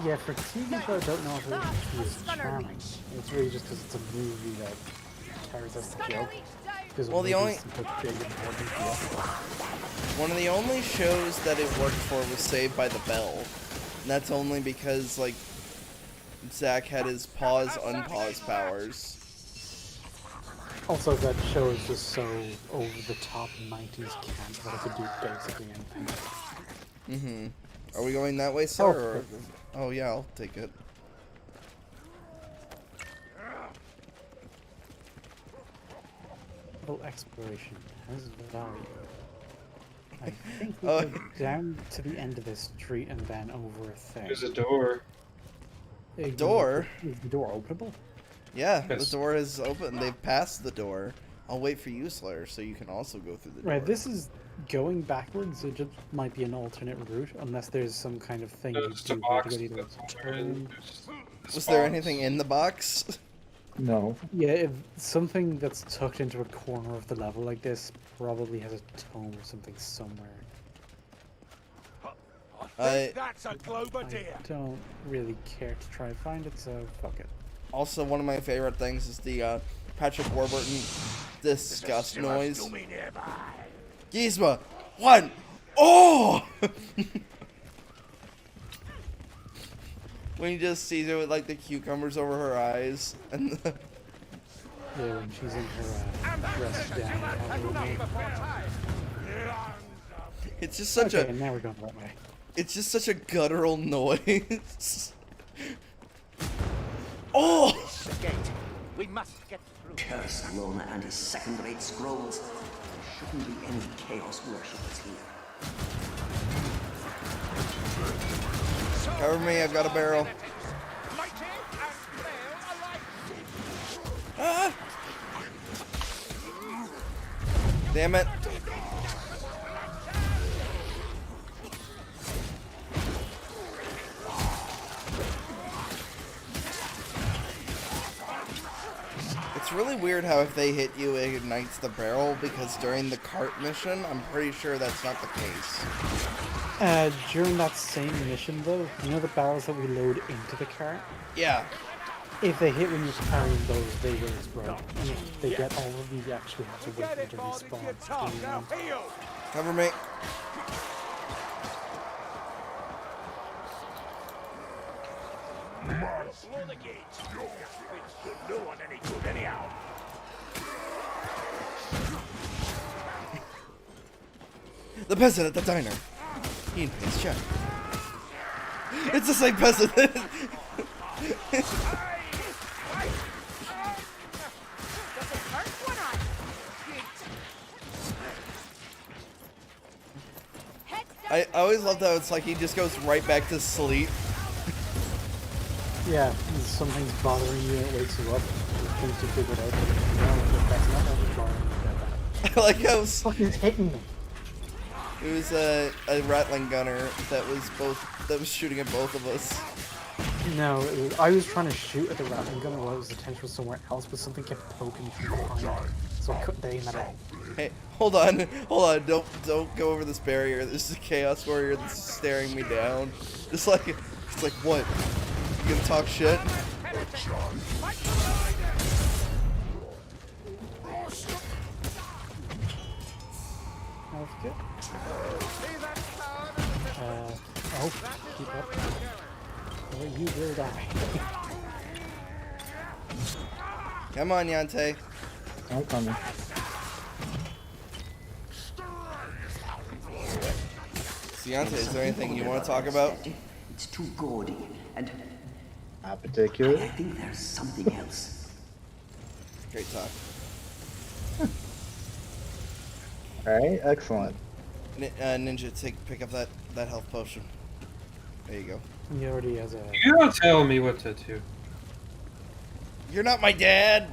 Yeah, for TV show I don't know if it was charming. It's really just because it's a movie that carries us the joke. Well, the only one of the only shows that it worked for was Saved by the Bell. And that's only because like Zach had his pause unpause powers. Also, that show is just so over the top 90s camp that I could do basically anything. Are we going that way, sir? Oh yeah, I'll take it. Well, exploration has value. I think we go down to the end of this street and then over a thing. There's a door. A door? Is the door openable? Yeah, Yes. the door is open. They've passed the door. I'll wait for you, Slayer, so you can also go through the door. Right, this is going backwards. It just might be an alternate route, unless there's some kind of thing you There's do a box to that's turn. Was there anything in the box? No. Yeah, if something that's tucked into a corner of the level like this probably has a tome or something somewhere. That's a Glober I deer. don't really care to try and find it, so fuck it. Also, one of my favorite things is the Patrick Warburton disgust noise. Yzma, one, oh! When you just see her with like the cucumbers over her eyes and Yeah, when she's in her dress down. It's just such Okay, now we're going the right way. It's just such a guttural noise. Oh! The gate. We must get through. Curse Lorna and his second-rate scrolls. There shouldn't be any chaos worshippers here. Cover me, I've got a barrel. Mighty and frail alike. Ah! Damn it. It's really weird how if they hit you, it ignites the barrel, because during the cart mission, I'm pretty sure that's not the case. During that same mission, though, you know the barrels that we load into the cart? Yeah. If they hit when you're carrying those, they will explode. And if they get all of them, you actually have to wait until they spawn. Cover me. Blow the gate. Which should no one any good anyhow. The peasant at the diner. He didn't pay his check. It's the same peasant. I always loved how it's like he just goes right back to sleep. Yeah, something's bothering you and it wakes you up. Things you figured out. No, that's not what was bothering you. I like how fucking hitting me. It was a Rattling gunner that was shooting at both of us. No, I was trying to shoot at the Rattling gunner while it was attention was somewhere else, but something kept poking me from behind. So I couldn't aim at it. Hey, hold on, don't go over this barrier. This is a Chaos Warrior that's staring me down. It's like what? You gonna talk shit? That's good. Oh, keep up. Or you will die. Come on, Yante. I'm coming. Yante, is there anything you want to talk about? It's too gaudy, and not particularly. I think there's something else. Great talk. Alright, excellent. Ninja, pick up that health potion. There you go. He already has a... You don't tell me what to do. You're not my dad!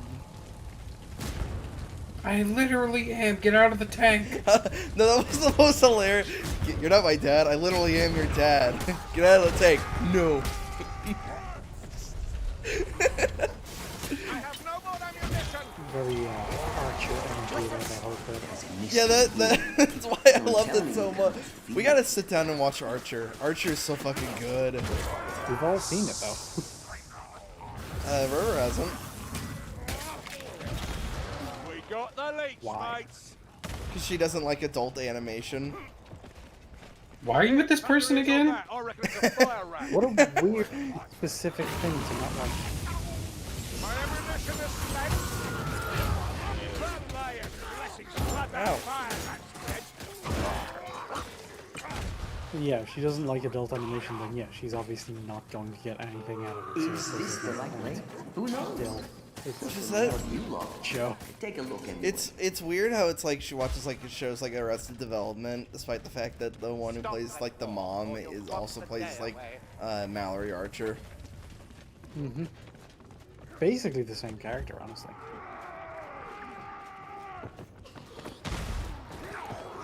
I literally am. Get out of the tank. No, that was the most hilarious. You're not my dad. I literally am your dad. Get out of the tank. No. Very Archer energy about that whole thing. Yeah, that's why I loved it so much. We gotta sit down and watch Archer. Archer is so fucking good. We've all seen it though. River hasn't. We got the leech, mates. Because she doesn't like adult animation. Why are you with this person again? What a weird specific thing to not like. My ammunition is spent. Ow. Yeah, if she doesn't like adult animation, then yeah, she's obviously not going to get anything out of it. Is this the right way? Who knows? Still, it's Just that show. Take a look at it's weird how it's like she watches like shows like Arrested Development, despite the fact that the one who plays like the mom is also plays like Mallory Archer. Mm-hmm. Basically the same character, honestly.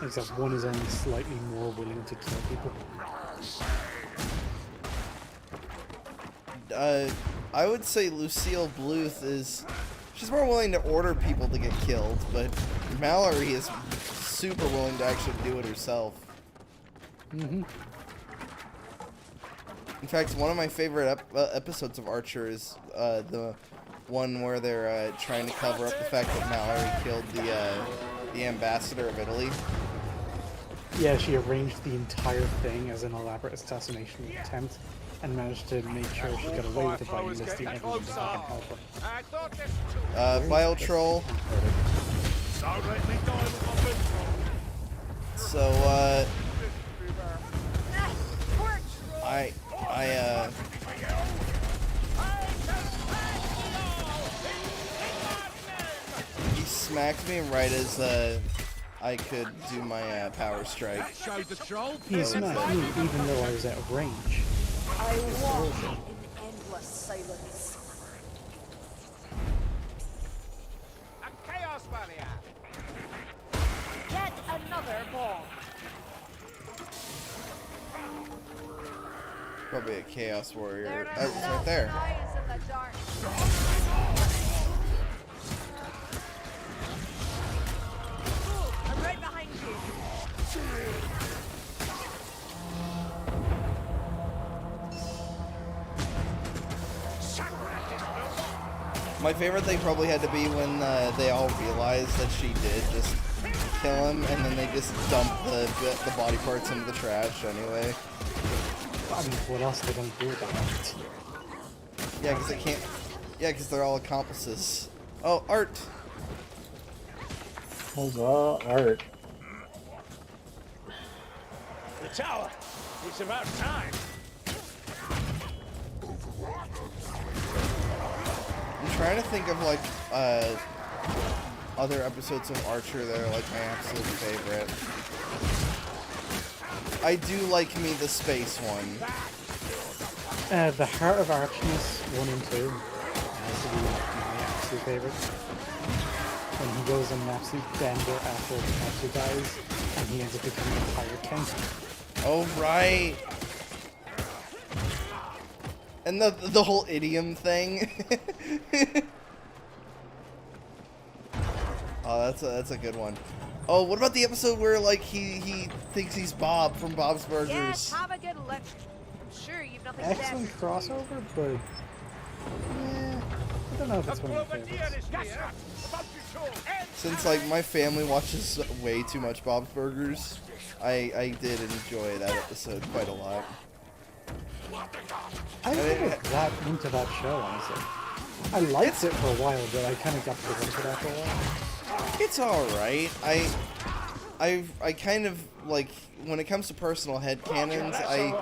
Except one is only slightly more willing to kill people. I would say Lucille Bluth she's more willing to order people to get killed, but Mallory is super willing to actually do it herself. Mm-hmm. In fact, one of my favorite episodes of Archer is the one where they're trying to cover up the fact that Mallory killed the ambassador of Italy. Yeah, she arranged the entire thing as an elaborate assassination attempt, and managed to make sure she got away with it by enlisting everyone to fucking help her. I thought this too. Bile Troll. Don't let me die with my Vermintide. So, he smacked me right as, I could do my, power strike. He smacked me even though I was out of range. I walk in endless silence. A chaos barrier. Yet another bomb. Probably a Chaos Warrior. There Oh, it's right there. eyes in the dark. Ooh, I'm right behind you. My favorite thing probably had to be when they all realized that she did just kill him, and then they just dumped the body parts into the trash anyway. I mean, what else are they gonna do about it? Yeah, because they can't. Yeah, because they're all accomplices. Oh, art. Huzzah, art. The tower. It's about time. I'm trying to think of like other episodes of Archer that are like my absolute favorite. I do like me the space one. The Heart of Archness 1 and 2 has to be my absolute favorite. When he goes on an absolute bender after Katsu dies, and he ends up becoming a pirate king. Oh right. And the whole idiom thing. Oh, that's a good one. Oh, what about the episode where like he thinks he's Bob from Bob's Burgers? Yes, have a good look. I'm sure you've nothing Excellent left. crossover, but yeah, I don't know if it's one of my favorites. Since like my family watches way too much Bob's Burgers, I did enjoy that episode quite a lot. I didn't get that into that show, honestly. I liked it for a while, but I kind of got bored of it after a while. It's alright. I kind of like when it comes to personal headcanons, I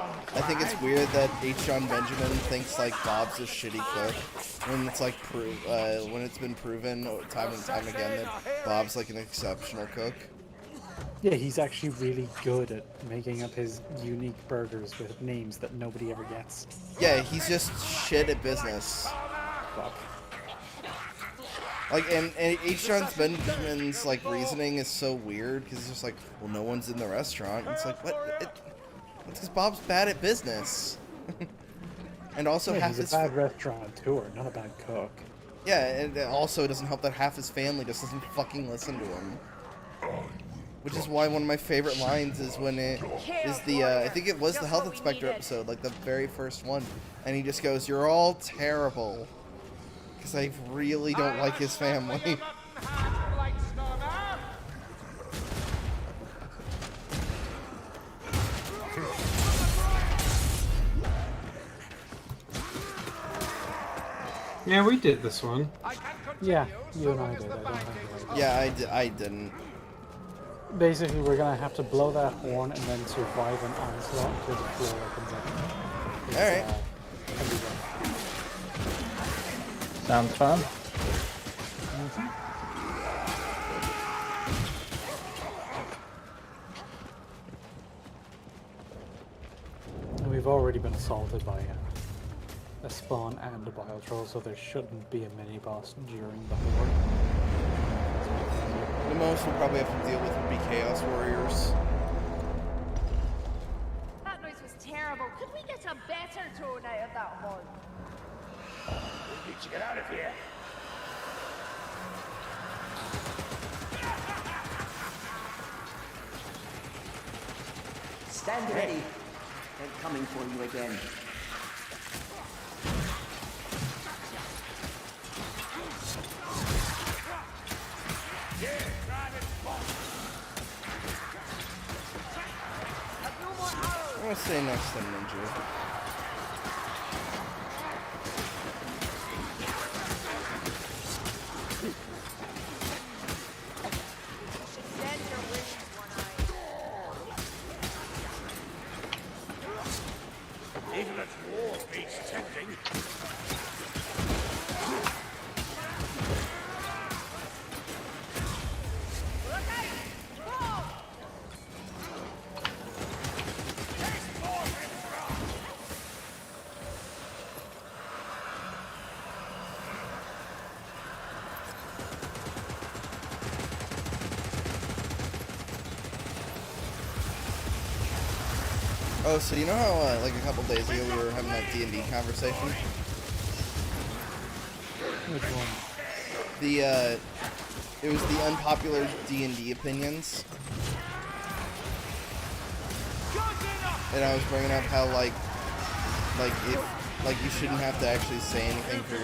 think it's weird that H. John Benjamin thinks like Bob's a shitty cook when it's like when it's been proven time and time again that Bob's like an exceptional cook. Yeah, he's actually really good at making up his unique burgers with names that nobody ever gets. Yeah, he's just shit at business. Fuck. Like, and H. John Benjamin's like reasoning is so weird because it's just like, well, no one's in the restaurant. It's like, what? It's because Bob's bad at business. And also half he's a his bad restaurateur, not a bad cook. yeah, and also it doesn't help that half his family just doesn't fucking listen to him. Which is why one of my favorite lines is when it is the I think it was the health inspector episode, like the very first one, and he just goes, "You're all terrible," because I really don't like his family. Yeah, we did this one. Yeah, you and I did. I don't think I did. Yeah, I didn't. Basically, we're gonna have to blow that horn and then survive an onslaught until the floor opens up. Alright. Sounds fun. We've already been assaulted by a spawn and a bile troll, so there shouldn't be a mini boss during the horde. The most we'll probably have to deal with would be Chaos Warriors. That noise was terrible. Could we get a better tone out of that horn? We need to get out of here. Stand ready. They're coming for you again. I'm gonna stay next to Ninja. Oh, so you know how like a couple days ago we were having that D&D conversation? Which one? It was the unpopular D&D opinions. And I was bringing up how like you shouldn't have to actually say anything for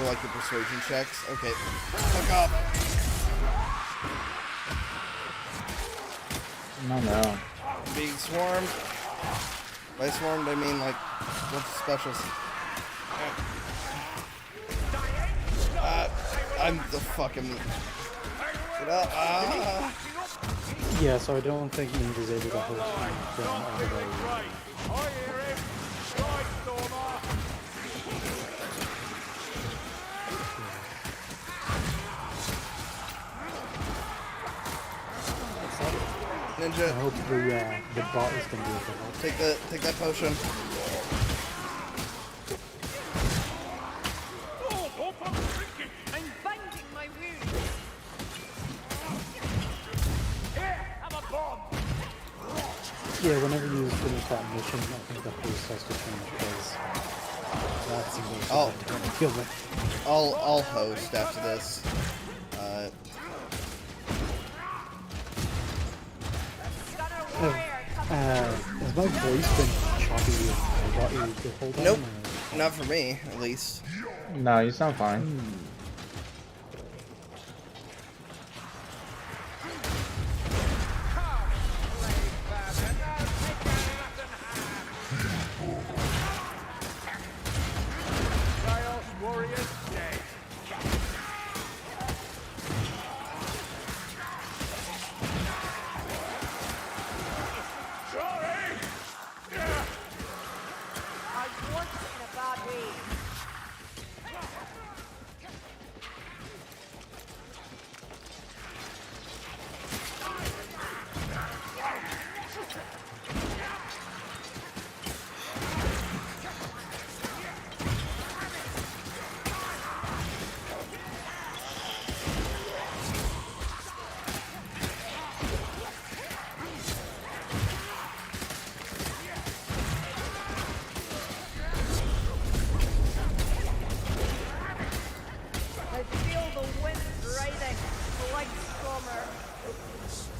like your persuasion checks. Okay, fuck off. No. I'm being swarmed. By swarmed, I mean like a bunch of specials. I'm the fucking. Get up. Yeah, so I don't think Eve is able to host from all the way. I hear him. Right, Stormer. Ninja. I hope the bot is going to be able to help. Take that potion. I'm binding my wounds. Here, have a bomb. Yeah, whenever you finish that mission, I think the host has to change because that's going to kill me. I'll host after this. Has my voice been choppy the whole time? Nope. Not for me, at least. No, you sound fine. Chaos Warriors dead. I want in a bad way. I feel the wind riding like Stormer.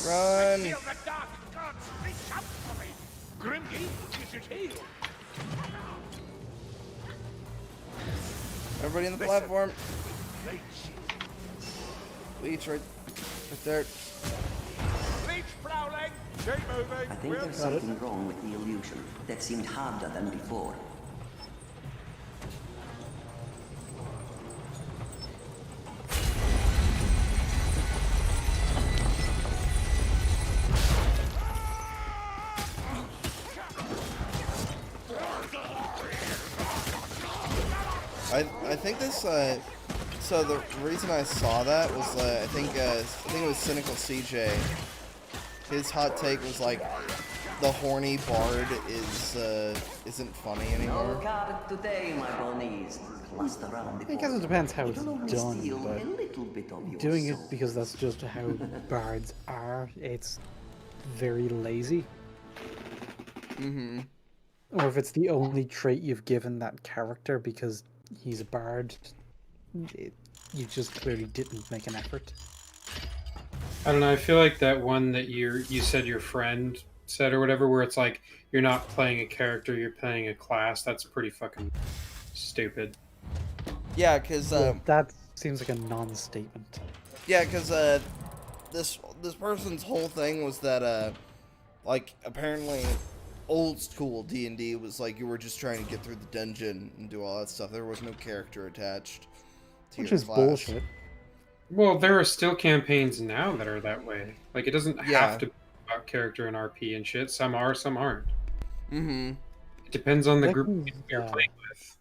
Run. Feel the dark gods reach out for me. Grimly, is it healed? Everybody on the platform. Leech right there. Leech prowling. Keep moving. I think there's something wrong with the illusion. That seemed harder than before. I think this. So the reason I saw that was I think it was Cynical CJ. His hot take was like the horny bard isn't funny anymore. No card today, my bonies. Cluster around the I guess it depends how You it's can only done, steal but a little bit of your doing it soul. because that's just how bards are, it's very lazy. Mm-hmm. Or if it's the only trait you've given that character because he's a bard, you just clearly didn't make an effort. I don't know. I feel like that one that you said your friend said or whatever, where it's like you're not playing a character, you're playing a class. That's pretty fucking stupid. Yeah, because That seems like a non-statement. yeah, because this person's whole thing was that like apparently old school D&D was like you were just trying to get through the dungeon and do all that stuff. There was no character attached to Which your is class. bullshit. Well, there are still campaigns now that are that way. Like, it doesn't Yeah. have to be about character and RP and shit. Some are, some aren't. Mm-hmm. It depends on the That group comes, you're playing with.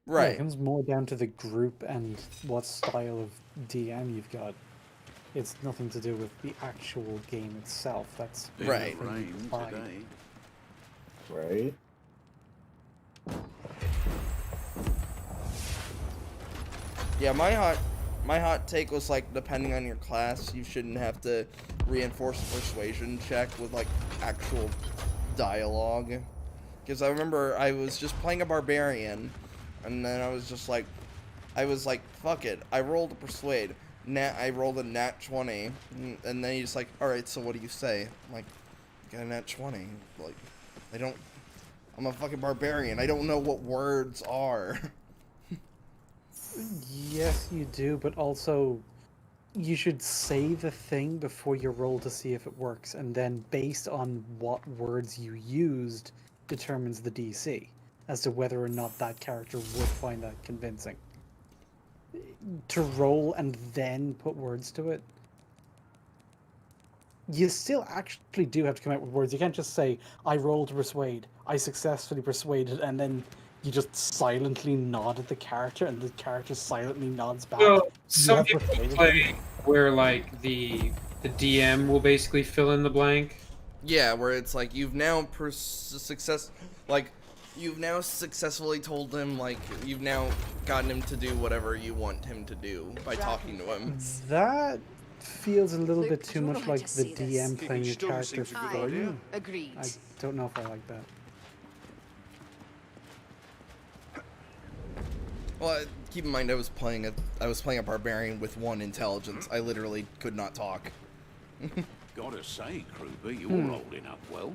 Yeah, Right. it comes more down to the group and what style of DM you've got. It's nothing to do with the actual game itself. That's Right. everything you buy. Right? Yeah, my my hot take was like, depending on your class, you shouldn't have to reinforce a persuasion check with like actual dialogue. Because I remember I was just playing a barbarian, and then I was like, fuck it. I rolled a persuade. I rolled a nat 20, and then he's like, all right, so what do you say? I'm like, I got a nat 20. Like, I'm a fucking barbarian. I don't know what words are. Yes, you do, but also you should say the thing before you roll to see if it works, and then based on what words you used determines the DC as to whether or not that character would find that convincing. To roll and then put words to it, you still actually do have to come out with words. You can't just say, I rolled to persuade, I successfully persuaded, and then you just silently nod at the character, and the character silently nods back. Well, some people play where like the DM will basically fill in the blank. Yeah, where it's like you've now you've now successfully told him, like, you've now gotten him to do whatever you want him to do by talking to him. That feels a little bit too much like the DM playing a character for you. Agreed. I don't know if I like that. Well, keep in mind I was playing a barbarian with 1 intelligence. I literally could not talk. Gotta say, Kruber, you're holding up well.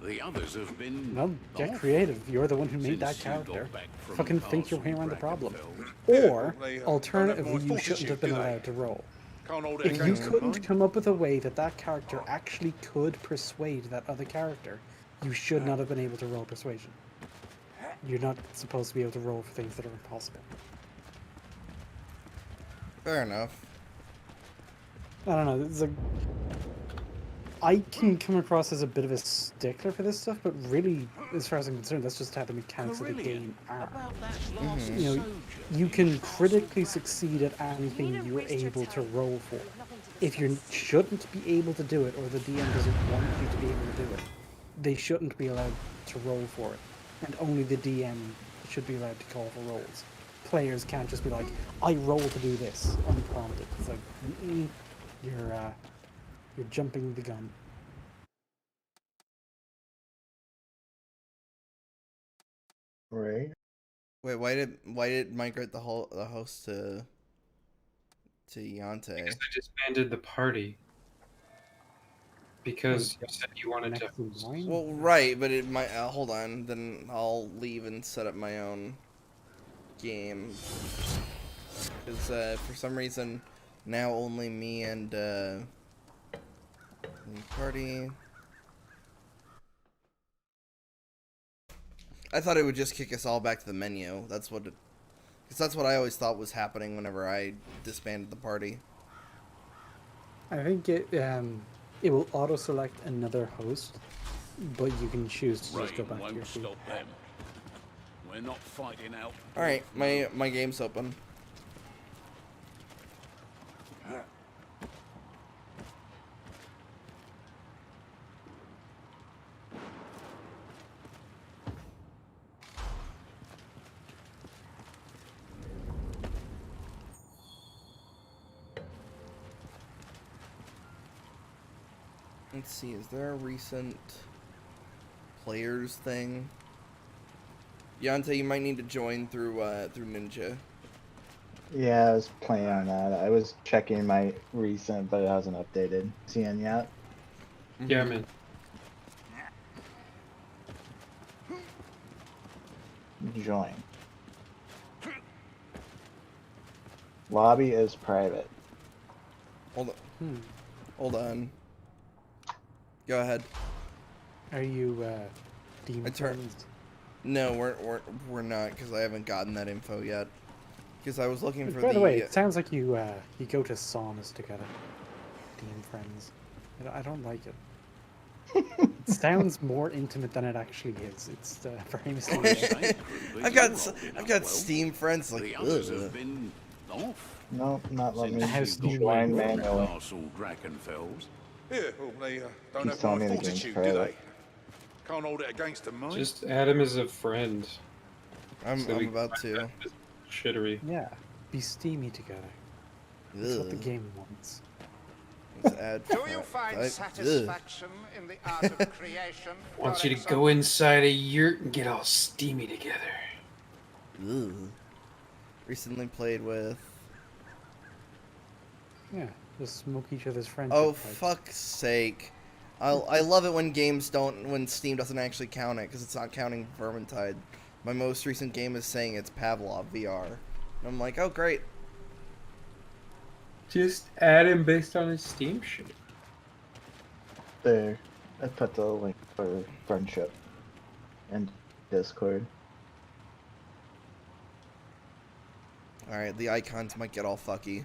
The others have been... Well, get creative. You're the one who made that since you got character. back from Fucking think Castle your way around the problem. Drakenfeld. Or, alternatively, you shouldn't have been allowed to roll. Can't hold it If you against couldn't them, come up with a way that that character actually could persuade that other character, you should not have been able to roll persuasion. You're not supposed to be able to roll for things that are impossible. Fair enough. I don't know, it's like... I can come across as a bit of a stickler for this stuff, but really, as far as I'm concerned, that's just how the mechanics of the game are. You know, you can critically succeed at anything you're able to roll for. If you shouldn't be able to do it, or the DM doesn't want you to be able to do it, they shouldn't be allowed to roll for it. And only the DM should be allowed to call for rolls. Players can't just be like, I roll to do this, unprompted. It's like, you're jumping the gun. Right. Wait, why did migrate the host to Yante? Because I disbanded the party. Because you said you wanted to. Well, right, but it might. Hold on, then I'll leave and set up my own game. Because for some reason, now only me and party. I thought it would just kick us all back to the menu. That's what it. Because that's what I always thought was happening whenever I disbanded the party. I think it will auto-select another host, but you can choose to just go back to your feed. Stop them. We're not fighting out. All right, my game's open. Let's see, is there a recent players thing? Yante, you might need to join through Ninja. Yeah, I was playing on that. I was checking my recent, but it hasn't updated. Seeing yet? Yeah, man. Join. Lobby is private. Hold on. Hold on. Go ahead. Are you demon friends? No, we're not, because I haven't gotten that info yet. Because I was looking for By the way, it sounds like you go to saunas together. Demon friends. I don't like it. It sounds more intimate than it actually is. It's very mysterious. I've got Steam friends like. No, not let me House join manually. Yeah, well, they don't He's have telling my me the game's fortitude, do private. they? Can't hold it against them, mate. Just add him as a friend. I'm So we about to. Shittery. Yeah, be steamy together. That's what the game wants. Let's add. Do you find satisfaction in the art of creation? Wants you to go inside a yurt and get all steamy together. Ugh. Recently played with. Yeah, just smoke each other's friendship. Oh, pipes. fuck's sake. I love it when when Steam doesn't actually count it, because it's not counting Vermintide. My most recent game is saying it's Pavlov VR. And I'm like, oh, great. Just add him based on his Steam shit. There. I put the link for friendship and Discord. Alright, the icons might get all fucky.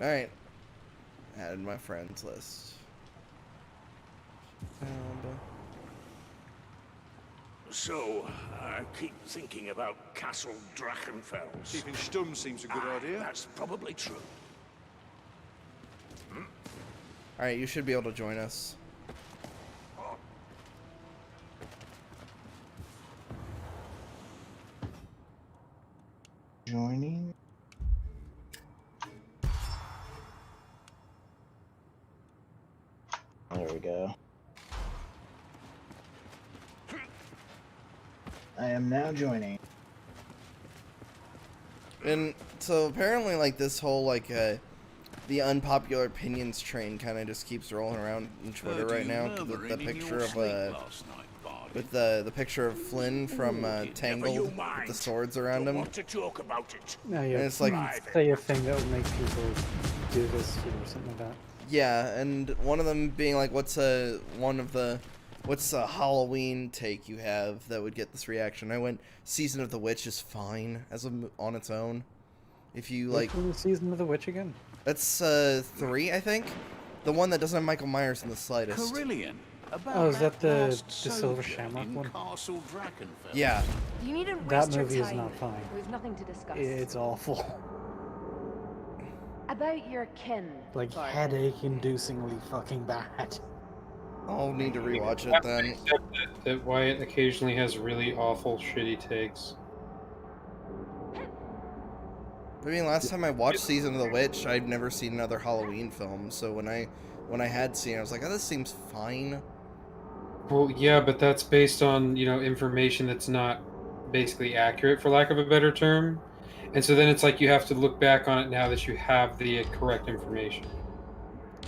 Alright. Added my friends list. So, I keep thinking about Castle Drachenfels. Keeping stum seems a good idea. That's probably true. Alright, you should be able to join us. Joining? There we go. I am now joining. And so apparently, like, this whole, like, the unpopular opinions train kind of just keeps rolling around on Twitter right now with the picture of, with the picture of Flynn from Tangled with the swords around him. Want to talk about it? No, yeah, And it's like, say a thing that would make people do this, or something like that. yeah, and one of them being like, what's a Halloween take you have that would get this reaction? I went, Season of the Witch is fine on its own. If you like, Which one's Season of the Witch again? that's 3, I think. The one that doesn't have Michael Myers in the slightest. Carillion. Oh, is that the Silver Shamrock one? Castle Drachenfels. Yeah. You needn't That waste your movie is time. not fine. We've nothing to discuss. It's awful. About your kin. Like, Barbara. headache-inducingly fucking bad. I'll need to rewatch it then. Except that Wyatt occasionally has really awful, shitty takes. I mean, last time I watched Season of the Witch, I'd never seen another Halloween film, so when I had seen it, I was like, oh, this seems fine. Well, yeah, but that's based on, information that's not basically accurate, for lack of a better term. And so then it's like you have to look back on it now that you have the correct information.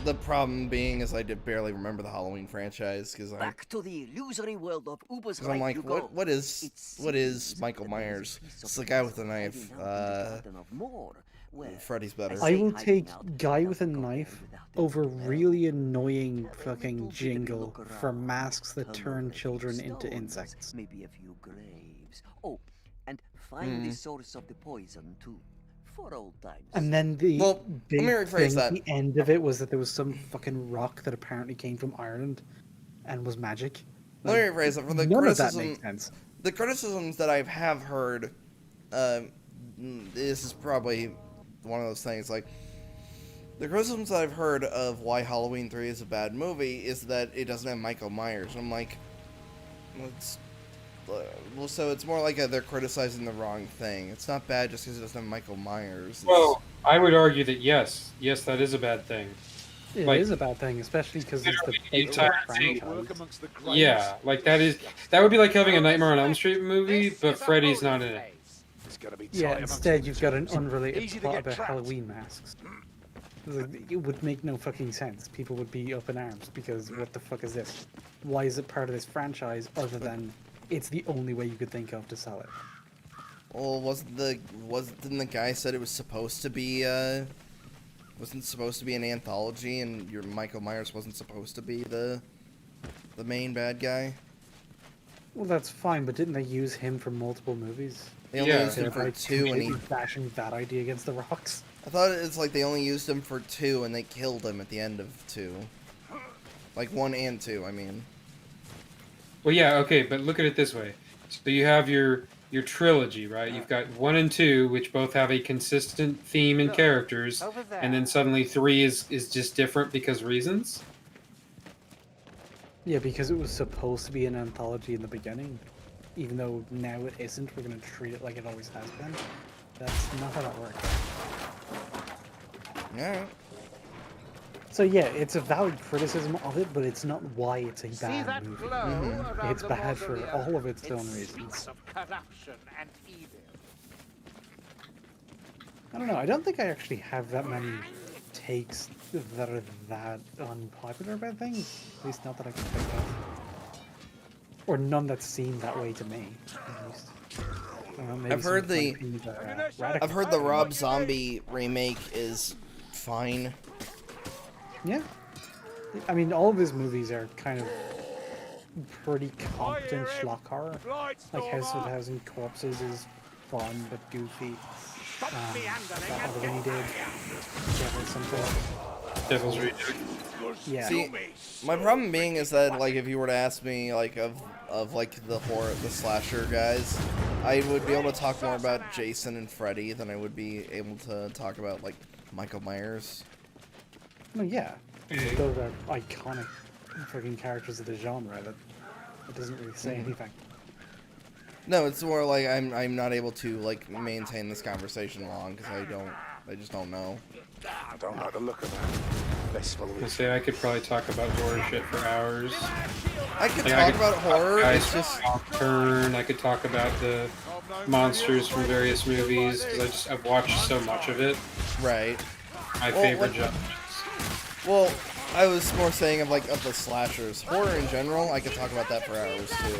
The problem being is I did barely remember the Halloween franchise, because Back to the illusory world of Uber's I'm like, you go. what is Michael Myers? It's the guy with the knife. Freddy's better. I will take Guy with a Knife over really annoying fucking jingle for masks that turn children into insects. Maybe a few graves. Oh, and find the source of the poison too. For old times. And then the big let me rephrase thing that. at the end of it was that there was some fucking rock that apparently came from Ireland and was magic. Let me rephrase it. For the None of that criticism, makes sense. the criticisms that I have heard, this is probably one of those things. Like, the criticisms that I've heard of why Halloween 3 is a bad movie is that it doesn't have Michael Myers. I'm like, well, so it's more like they're criticizing the wrong thing. It's not bad just because it doesn't have Michael Myers. Well, I would argue that yes, that is a bad thing. It Like, is a bad thing, especially because it's the the entire thing. franchise. Yeah, like that would be like having a Nightmare on Elm Street movie, but Freddy's not in it. Yeah, instead you've got an unrelated plot about Halloween masks. It would make no fucking sense. People would be up in arms because what the fuck is this? Why is it part of this franchise other than it's the only way you could think of to sell it? Well, didn't the guy said it was supposed to be wasn't supposed to be an anthology, and your Michael Myers wasn't supposed to be the main bad guy? Well, that's fine, but didn't they use him for multiple movies? They only used him Thereby for 2, and he completely bashing that idea against the rocks. I thought it's like they only used him for 2, and they killed him at the end of 2. Like 1 and 2, I mean. Well, yeah, okay, but look at it this way. So you have your trilogy, right? You've got 1 and 2, which both have a consistent theme and characters, and then suddenly 3 is just different because reasons. Yeah, because it was supposed to be an anthology in the beginning, even though now it isn't. We're gonna treat it like it always has been. That's not how that works. Yeah. So yeah, it's a valid criticism of it, but it's not why it's a bad movie. It's bad for all of its own reasons. Of corruption and evil. I don't know. I don't think I actually have that many takes that are that unpopular about things. At least not that I can think of. Or none that seem that way to me, at least. I've heard the Rob Zombie remake is fine. Yeah. I mean, all of his movies are kind of pretty competent schlock horror. Like House of a Thousand Corpses is fun but goofy. That other one he did, Devil something. Devil's Reject. Yeah. See, my problem being is that, like, if you were to ask me, like, of like the slasher guys, I would be able to talk more about Jason and Freddy than I would be able to talk about, like, Michael Myers. No, yeah. Those are iconic freaking characters of the genre that it doesn't really say anything. No, it's more like I'm not able to, like, maintain this conversation long because I just don't know. I don't like the look of that. I say I could probably talk about horror shit for hours. I could talk about horror. It's just Turn. I could talk about the monsters from various movies because I've watched so much of it. Right. My favorite genres. Well, I was more saying of the slashers. Horror in general, I could talk about that for hours too.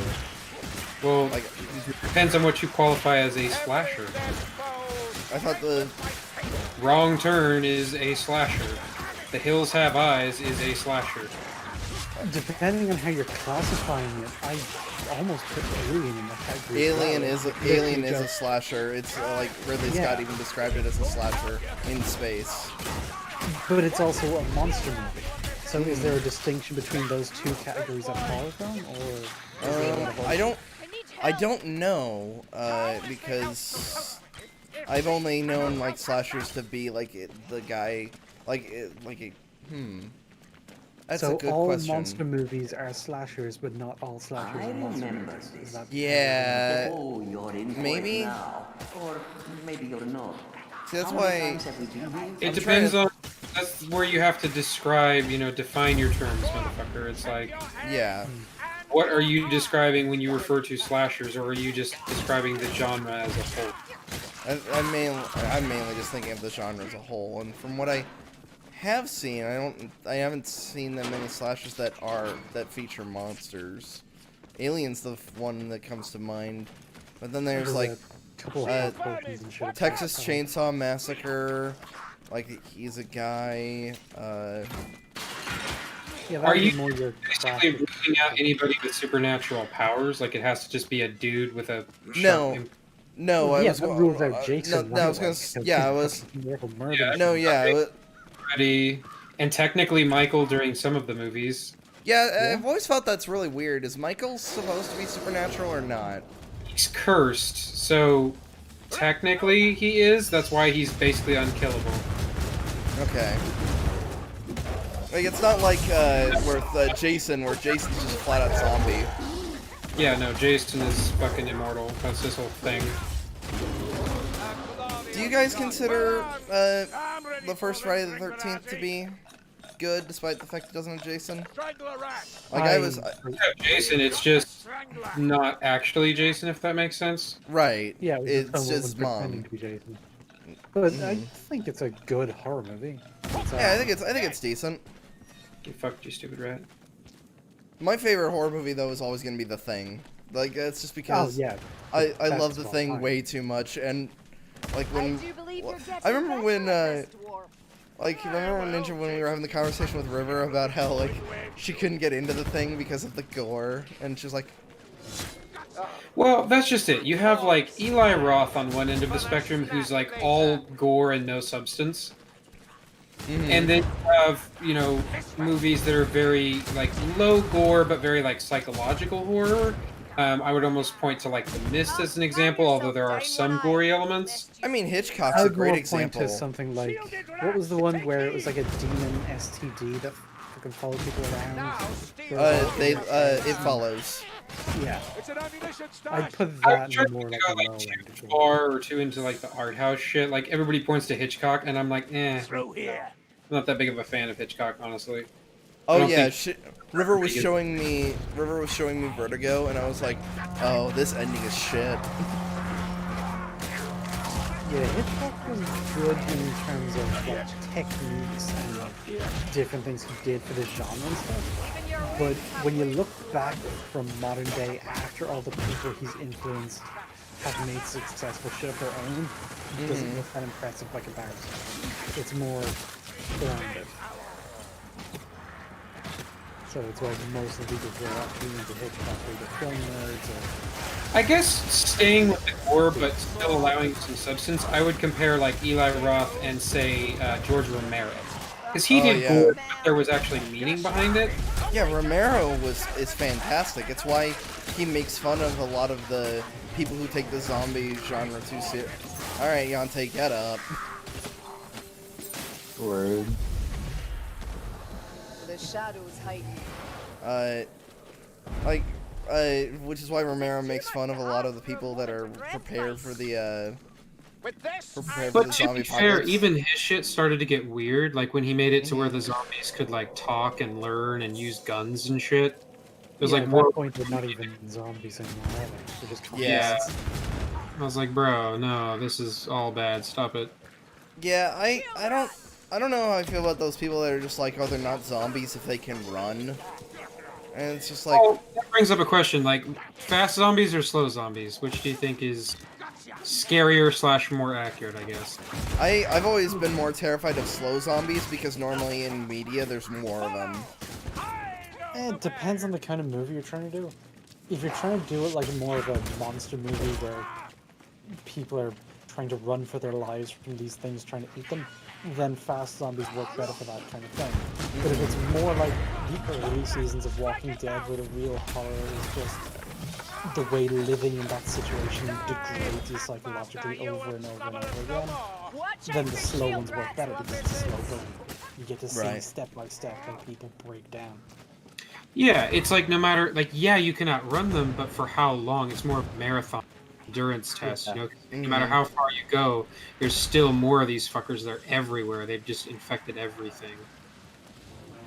Well, like, it depends on what you qualify as a slasher. I thought the Wrong Turn is a slasher. The Hills Have Eyes is a slasher. Depending on how you're classifying it, I almost put Alien in that category. Alien is a slasher. It's like Ridley Scott even described it as a slasher in space. But it's also a monster movie. So is there a distinction between those two categories of horror film, or? I don't know, because I've only known like slashers to be like the guy, That's a good all question. monster movies are slashers, but not all slashers are monster movies. Is that Yeah, Oh, you're in for maybe. it now. Or maybe you're not. See, that's How many why times have we been here? It depends on. That's where you have to describe, define your terms, motherfucker. It's like, yeah. what are you describing when you refer to slashers, or are you just describing the genre as a whole? I'm mainly just thinking of the genre as a whole, and from what I have seen, I haven't seen that many slashers that feature monsters. Alien's the one that comes to mind, but then there's like Texas Chainsaw Massacre. Like he's a guy. Are you basically ruling out anybody with supernatural powers? Like it has to just be a dude with a No, I was that rules out Jason. No, I was gonna. Yeah, I was. Freddy, and technically Michael during some of the movies. Yeah, I've always felt that's really weird. Is Michael supposed to be supernatural or not? He's cursed, so technically he is. That's why he's basically unkillable. Okay. Like it's not like with Jason, where Jason's just a flat-out zombie. Yeah, no, Jason is fucking immortal. That's his whole thing. Do you guys consider the first Friday the 13th to be good, despite the fact it doesn't have Jason? Like I was. Jason, it's just not actually Jason, if that makes sense. Right. Yeah, it's just mom. To be Jason. But I think it's a good horror movie. Yeah, I think it's decent. You fucked, you stupid rat. My favorite horror movie though is always gonna be The Thing. Like it's just because I love The Thing way too much, and like when I remember when Ninja, when we were having the conversation with River about how like she couldn't get into The Thing because of the gore, and she was like, well, that's just it. You have like Eli Roth on one end of the spectrum, who's like all gore and no substance. And then you have, movies that are very like low gore but very like psychological horror, I would almost point to like The Mist as an example, although there are some gory elements. I mean, Hitchcock's a I'd great more example. point to something like, what was the one where it was like a demon STD that fucking followed people around? It Follows. Yeah. It's an ammunition I'd stash. put I that try in more to like go a like low too end. far or too into like the art house shit. Like everybody points to Hitchcock, and I'm like, Through here. I'm not that big of a fan of Hitchcock, honestly. Oh yeah, River was showing me Vertigo, and I was like, oh, this ending is shit. Yeah, Hitchcock was good in terms of like techniques and like different things he did for this genre and stuff. But when you look back from modern day after all the people he's influenced have made successful shit of their own, it doesn't look that impressive by comparison. It's more formative. So it's why most of the people who are actually into Hitchcock are either film nerds or... I guess staying with the core, but still allowing some substance, I would compare like Eli Roth and say George Romero, because he did gore, but there was actually meaning behind it. Yeah, Romero is fantastic. It's why he makes fun of a lot of the people who take the zombie genre too serious. All right, Yante, get up. Rude. The shadows hiding. Which is why Romero makes fun of a lot of the people that are prepared for the But to zombie be fair, apocalypse. even his shit started to get weird. Like when he made it to where the zombies could like talk and learn and use guns and shit. It was like at more. that point they're not even zombies anymore, are they? They're just Yeah. communists. I was like, bro, no, this is all bad. Stop it. Yeah, I don't know how I feel about those people that are just like, oh, they're not zombies if they can run. And it's just like... Oh, that brings up a question. Like, fast zombies or slow zombies? Which do you think is scarier / more accurate, I guess? I've always been more terrified of slow zombies because normally in media there's more of them. It depends on the kind of movie you're trying to do. If you're trying to do it like more of a monster movie where people are trying to run for their lives from these things trying to eat them, then fast zombies work better for that kind of thing. But if it's more like the early seasons of Walking Dead where the real horror is just the way living in that situation degrades you psychologically over and over and over again, then the slow ones work better because it's slow burn. You get to see step by step how people break down. Yeah, it's like no matter, like, yeah, you can outrun them, but for how long? It's more of a marathon endurance test, you know? No matter how far you go, there's still more of these fuckers. They're everywhere. They've just infected everything.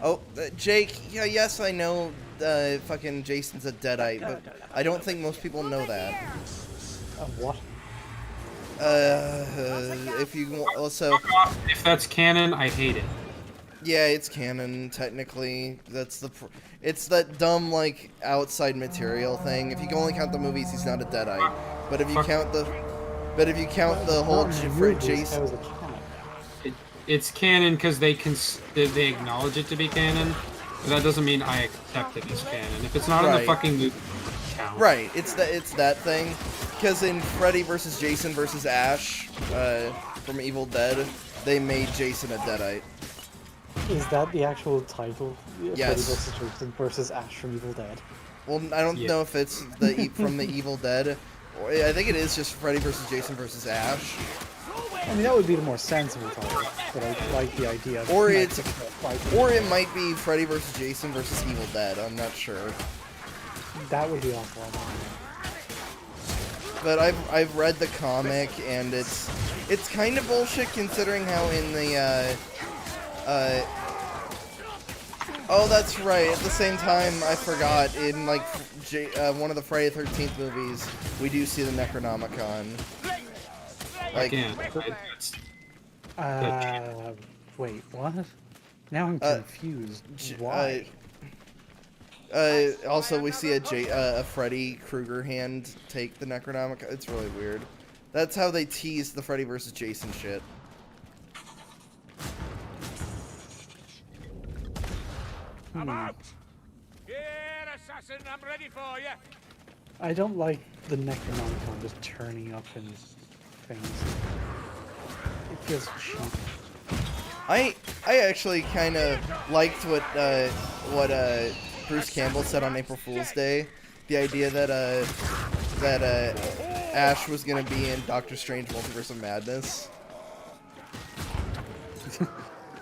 Oh, Jake, yeah, yes, I know fucking Jason's a Deadite, but I don't think most people know that. What? If you also... If that's canon, I hate it. Yeah, it's canon, technically. That's it's that dumb, like, outside material thing. If you can only count the movies, he's not a Deadite. But if you count the... But if you count the whole Jason... It's canon because they acknowledge it to be canon, but that doesn't mean I accept it as canon. If it's not in the fucking movie, it count. Right, it's that thing. Because in Freddy vs. Jason vs. Ash from Evil Dead, they made Jason a Deadite. Is that the actual title? Yes. Freddy vs. Jason versus Ash from Evil Dead? Well, I don't know if it's from the Evil Dead. I think it is just Freddy vs. Jason vs. Ash. I mean, that would be the more sensible title, but I like the idea of... Or it might be Freddy vs. Jason vs. Evil Dead, I'm not sure. That would be awful. But I've read the comic, and it's kind of bullshit considering how in the, oh, that's right, at the same time, I forgot, in, like, one of the Friday the 13th movies, we do see the Necronomicon. Like, wait, what? Now I'm confused. Why? Also, we see a Freddy Krueger hand take the Necronomicon. It's really weird. That's how they tease the Freddy vs. Jason shit. I'm out. Yeah, assassin, I'm ready for you. I don't like the Necronomicon just turning up in things. It feels cheap. I actually kind of liked what Bruce Campbell said on April Fool's Day. the idea that Ash was gonna be in Doctor Strange Multiverse of Madness.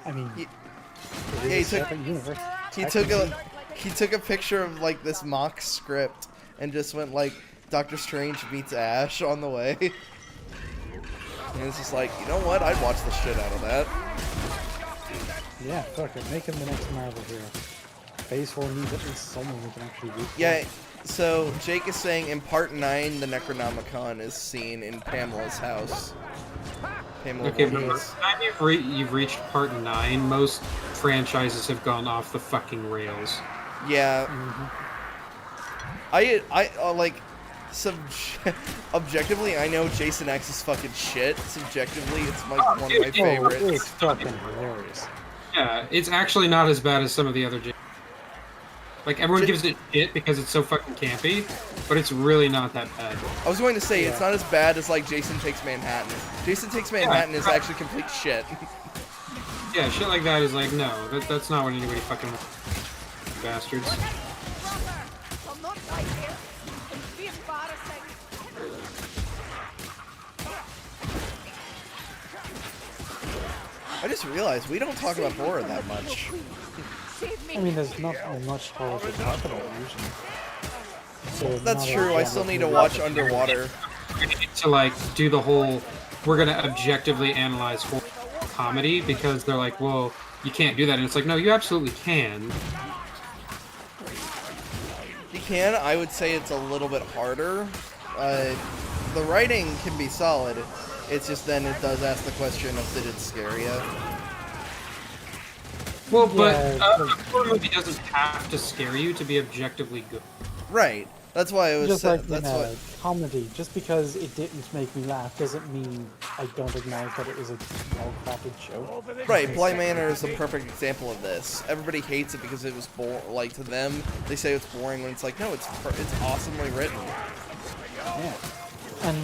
I mean, Yeah, he took a picture of like this mock script and just went like Doctor Strange meets Ash on the way. And it's just like, you know what? I'd watch the shit out of that. Yeah, fuck it. Make him the next Marvel hero. Phase 4 needs at least someone who can actually root for Yeah, him. so Jake is saying in part 9, the Necronomicon is seen in Pamela's house. Pamela Okay, but by Voorhees. the time you've reached part 9, most franchises have gone off the fucking rails. Yeah. I like, objectively, I know Jason X is fucking shit. Subjectively, it's one of my favorites. It's fucking hilarious. Yeah, it's actually not as bad as some of the other Like, everyone gives it shit because it's so fucking campy, but it's really not that bad. I was going to say, it's not as bad as, like, Jason Takes Manhattan. Jason Takes Manhattan is actually complete shit. Yeah, shit like that is like, no, that's not what anybody fucking bastards. I'll not die here. It'd be embarrassing. I just realized we don't talk about horror that much. I mean, there's not much horror to talk about usually. So That's not true, a I still need to watch Underwater. We need to, like, do the whole, we're gonna objectively analyze horror comedy, because they're like, well, you can't do that, and it's like, no, you absolutely can. You can, I would say it's a little bit harder. The writing can be solid, it's just then it does ask the question of did it scare you? Well, but a horror movie doesn't have to scare you to be objectively good. Right. That's why it was. Just like that's in what. Comedy, just because it didn't make me laugh doesn't mean I don't acknowledge that it was a well-crafted show. Right. Bly Manor is a perfect example of this. Everybody hates it because it was like to them they say it's boring when it's like no, it's awesomely written. Yeah. And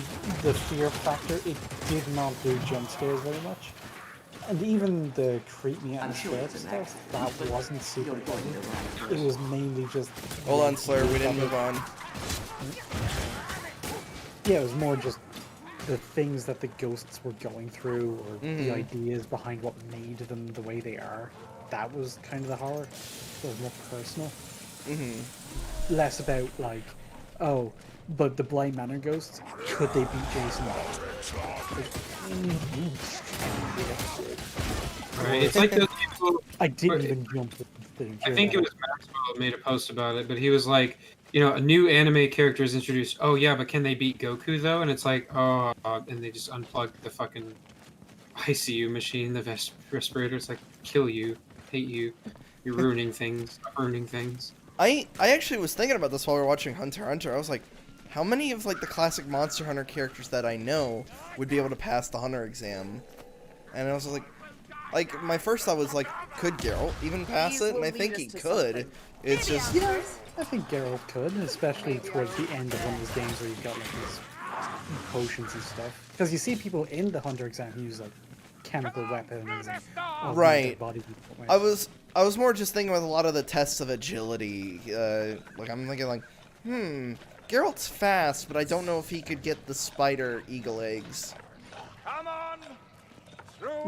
the fear factor, it did not do jump scares very much. And even the creepy atmospheric stuff, that wasn't super funny. It was mainly just... Hold on, Slayer, we didn't move on. Yeah, it was more just the things that the ghosts were going through, or the ideas behind what made them the way they are. That was kind of the horror. It was more personal. Less about, like, oh, but the Bly Manor ghosts, could they beat Jason? Right, it's like those people... I didn't even jump. I think it was Maxwell that made a post about it, but he was like, you know, a new anime character is introduced. Oh yeah, but can they beat Goku though? And it's like, oh, and they just unplugged the fucking ICU machine, the respirator. It's like, kill you, hate you, you're ruining things, ruining things. I actually was thinking about this while we were watching Hunter x Hunter. I was like, how many of like the classic Monster Hunter characters that I know would be able to pass the Hunter exam? And I was like my first thought was like, could Geralt even pass it? And I think he could. It's just... Yeah, I think Geralt could, especially towards the end of one of those games where you've got like these potions and stuff. Because you see people in the Hunter exam who use like chemical weapons and right. body. I was more just thinking with a lot of the tests of agility. Like I'm thinking like, Geralt's fast, but I don't know if he could get the spider eagle eggs. Come on!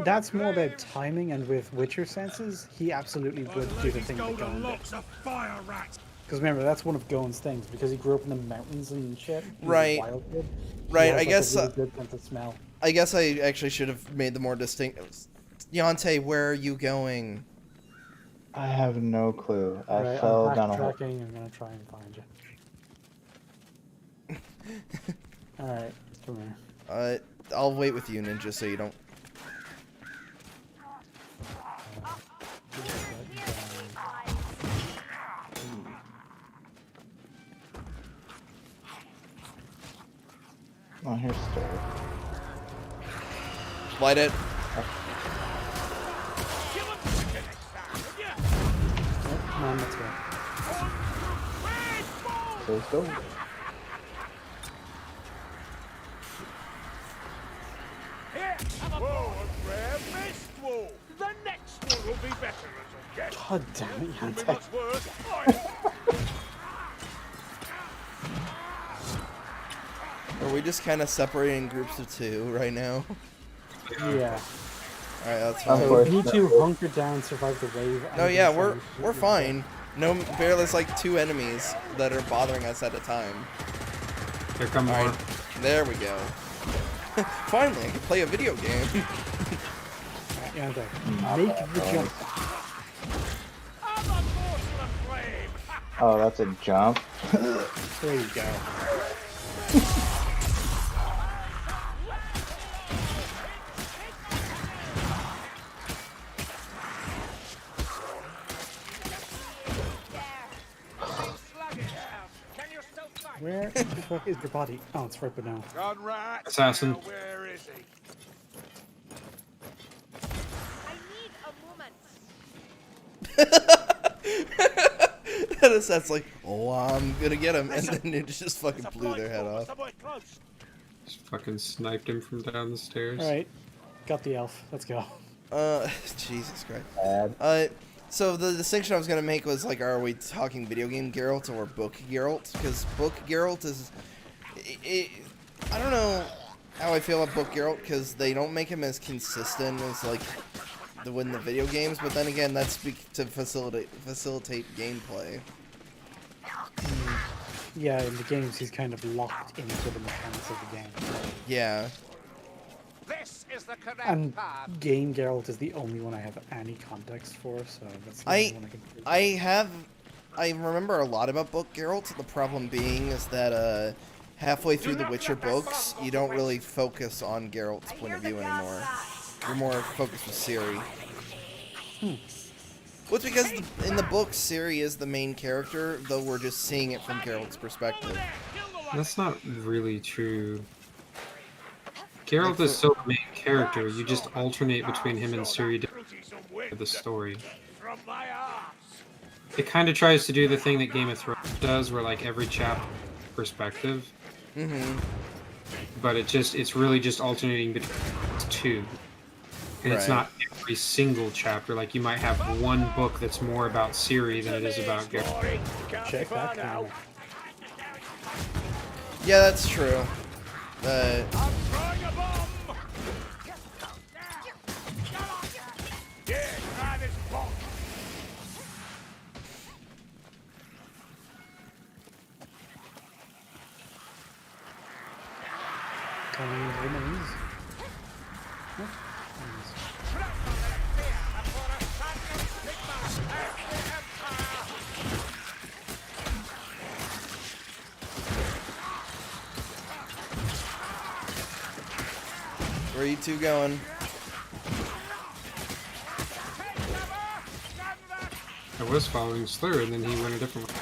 That's more about timing, and with Witcher senses, he absolutely would do the thing that Gon did. Because remember, that's one of Gon's things, because he grew up in the mountains and shit. Right. Right, I guess... Really good sense of smell. I guess I actually should have made the more distinct... Yante, where are you going? I have no clue. I Right, fell I'm down a hole. backtracking. I'm gonna try and find you. Alright, come here. I'll wait with you, Ninja, so you don't... Oh, here's Story. Light it. Come on, let's go. So let's go. Here, have a whoa, a rare mist wall. The next one will be better, little cat. God damn it, It'll be Yante. much worse. we just kind of separating groups of 2 right now? Yeah. Alright, that's fine. So you two hunker down, survive the wave. No, yeah, we're fine. No, there's like 2 enemies that are bothering us at a time. Here come more. Alright, there we go. Finally, I can play a video game. Yeah, make the jump. Oh, that's a jump. There you go. Where the fuck is your body? Oh, it's right below. Assassin. Where is he? I need a moment. And that's like, oh, I'm gonna get him, and then it just fucking blew their head off. Just fucking sniped him from down the stairs. Alright, got the elf. Let's go. Jesus Christ. Bad. So the distinction I was gonna make was like, are we talking video game Geralt or book Geralt? Because book Geralt is, I don't know how I feel about book Geralt because they don't make him as consistent as like the video games. But then again, that's to facilitate gameplay. Yeah, in the games he's kind of locked into the mechanics of the game. Yeah. This is the correct And path. game Geralt is the only one I have any context for, so that's the only one I can I remember a lot about book Geralt. The problem being is that halfway through the Witcher books, you don't really focus on Geralt's point of view anymore. You're more focused with Ciri. Well, it's because in the books, Ciri is the main character, though we're just seeing it from Geralt's perspective. That's not really true. Geralt is still the main character, you just alternate between him and Ciri to the story. It kind of tries to do the thing that Game of Thrones does, where like every chapter perspective. But it's really just alternating between 2. And it's not every single chapter, like you might have one book that's more about Ciri than it is about Geralt. check that out. Yeah, that's true. Coming into the maze. Where are you two going? I was following Slur, and then he went a different way.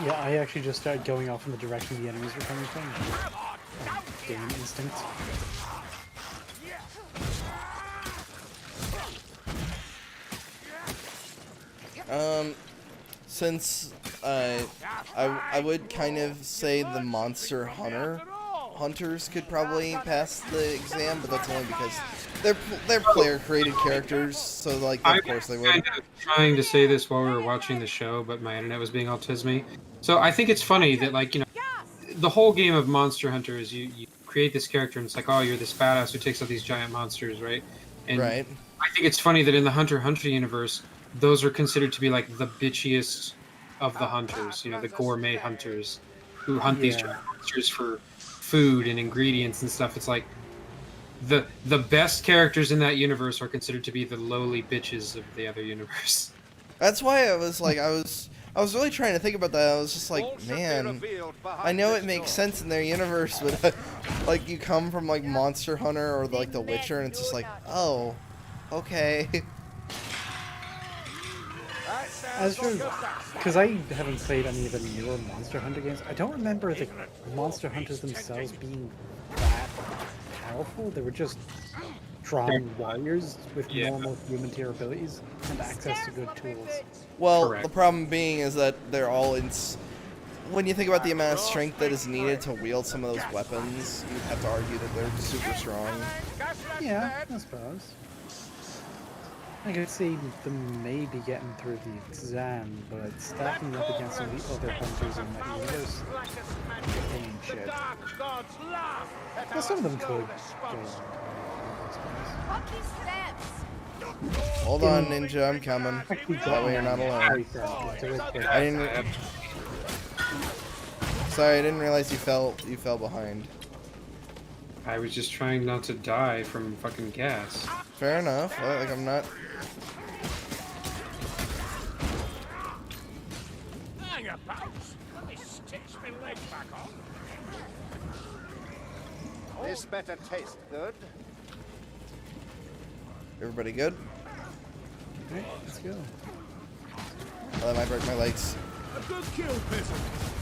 Yeah, I actually just started going off in the direction the enemies were coming from. Game instinct. Since I would kind of say the Monster Hunters could probably pass the exam, but that's only because they're player-created characters, so like of course they would. I was kind of trying to say this while we were watching the show, but my internet was being all tismy. So I think it's funny that, like, you know, the whole game of Monster Hunter is you create this character and it's like, oh, you're this badass who takes out these giant monsters, right? And right. I think it's funny that in the Hunter x Hunter universe, those are considered to be like the bitchiest of the hunters, you know, the gourmet hunters who hunt these giant monsters for food and ingredients and stuff. It's like the best characters in that universe are considered to be the lowly bitches of the other universe. That's why I was like, I was really trying to think about that. I was just like, man, I know it makes sense in their universe, but like you come from like Monster Hunter or like The Witcher, and it's just like, oh, okay. As for, because I haven't played any of the newer Monster Hunter games, I don't remember the Monster Hunters themselves being that powerful. They were just strong warriors with normal human tier abilities and access to good tools. Well, the problem being is that they're all in. When you think about the amount of strength that is needed to wield some of those weapons, you'd have to argue that they're super strong. Yeah, I suppose. I could see them maybe getting through the exam, but stacking up against some of the other hunters in that universe ain't shit. But some of them could go on, I suppose. Hold on, Ninja, I'm coming. That way you're not alone. I didn't. Sorry, I didn't realize you fell behind. I was just trying not to die from fucking gas. Fair enough. Like I'm not. Hang about. Let me stitch my leg back on. This better taste good. Everybody good? Okay, let's go. Oh, that might break my legs. A good kill, peasant.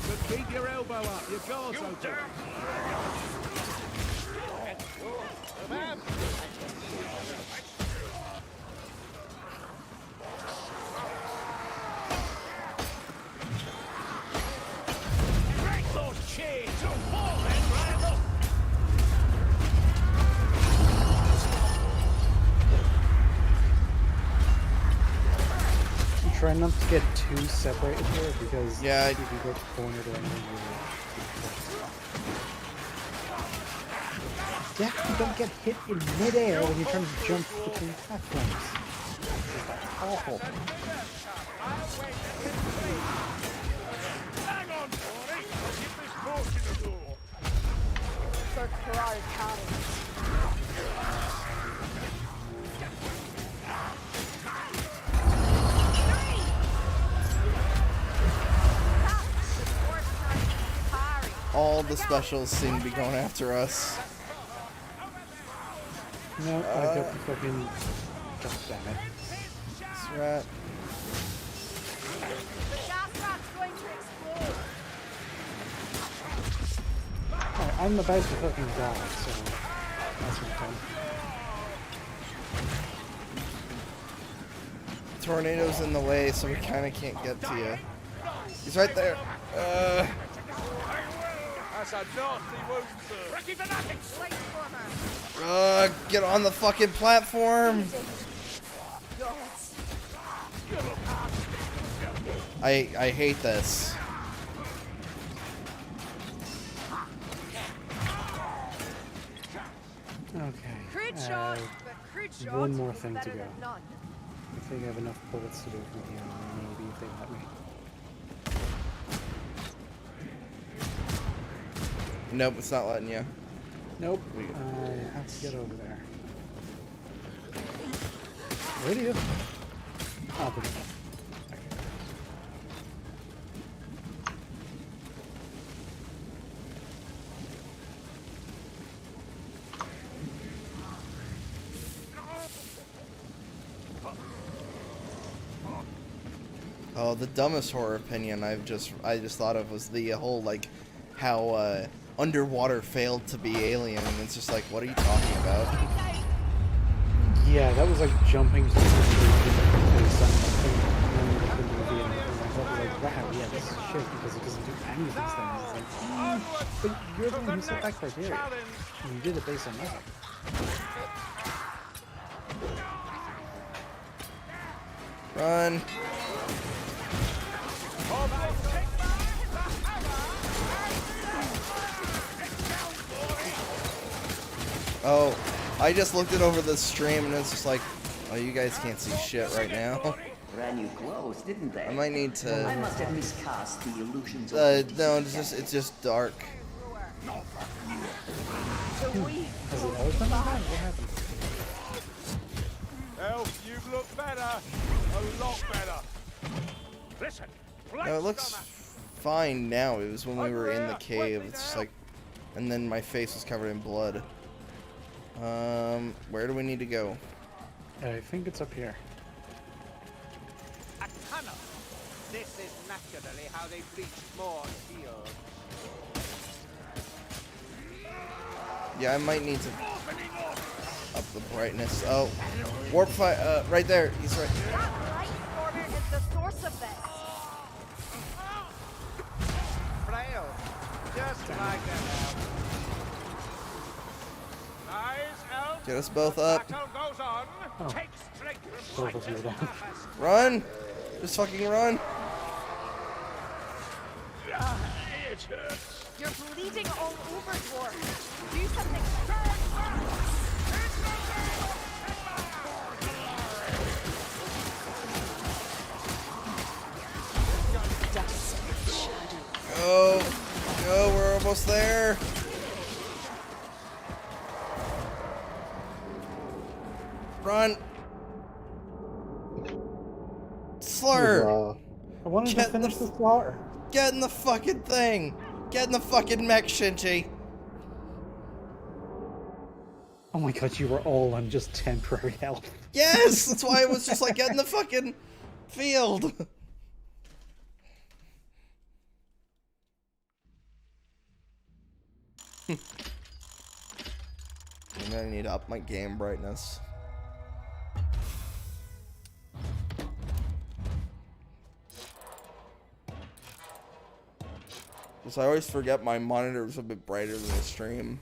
But keep your elbow up. Your guard's open. Try not to get too separated here because yeah, if you get cornered or anything, you don't get hit in midair when you're trying to jump between platforms. That's awful. Hang on, Tony. I'll give this portion a door. Start karate counting. All the specials seem to be going after us. No, I got the fucking... God damn it. That's right. The gas rap's going to explode. Alright, I'm about to fucking die, so... That's my time. Tornado's in the way, so we kind of can't get to you. He's right there. That's a nasty wound, sir. Get on the fucking platform. I hate this. Okay. Crude shot, but crude shots one more thing to better go. than none. I think I have enough bullets to do from here, maybe if they let me. Nope, it's not letting you. Nope. I have to get over there. Where do you? Oh, but Oh, the dumbest horror opinion I just thought of was the whole like how underwater failed to be alien, and it's just like, what are you talking about? yeah, that was like jumping to the conclusion based on the movie, and I thought like, wow, yeah, this is shit because it doesn't do any of these things. It's like, but you're the one who set that criteria. And you did it based on nothing. Run. Oh, I just looked it over the stream and it's just like, oh, you guys can't see shit right now. Ran you close, didn't they? I might need to. I must have miscast the illusions. No, it's just dark. Has it always been like that? What happened? Elf, you look better. A lot better. Listen. No, it looks fine now. It was when we were in the cave. It's just like, and then my face was covered in blood. Where do we need to go? I think it's up here. A tunnel. This is naturally how they bleach more steel. Yeah, I might need to up the brightness. Oh, warp fire, right there. He's right. That light order is the source of this. Frail. Just like that elf. Eyes, elf. Get us both up. Battle goes on. Oh. Take strength from both of you are down. Run! Just fucking run! It hurts. You're bleeding all over, dwarf. Do something. Go! Go, we're almost there! Run! Slur! I wanted to Get finish the- the slaughter. Get in the fucking thing! Get in the fucking mech, Shinji! Oh my god, you were all on just temporary health. Yes! That's why I was just like, get in the fucking field! I'm gonna need to up my game brightness. So I always forget my monitor is a bit brighter than the stream.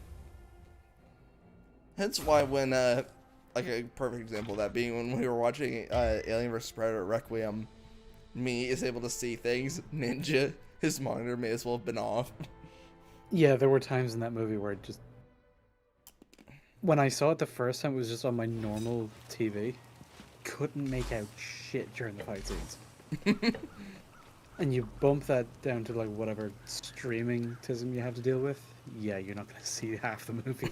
Hence why when, like a perfect example of that being when we were watching Alien vs. Predator Requiem, me is able to see things. Ninja, his monitor may as well have been off. Yeah, there were times in that movie where it just... When I saw it the first time, it was just on my normal TV. Couldn't make out shit during the fight scenes. And you bump that down to like whatever streaming-tism you have to deal with, yeah, you're not going to see half the movie.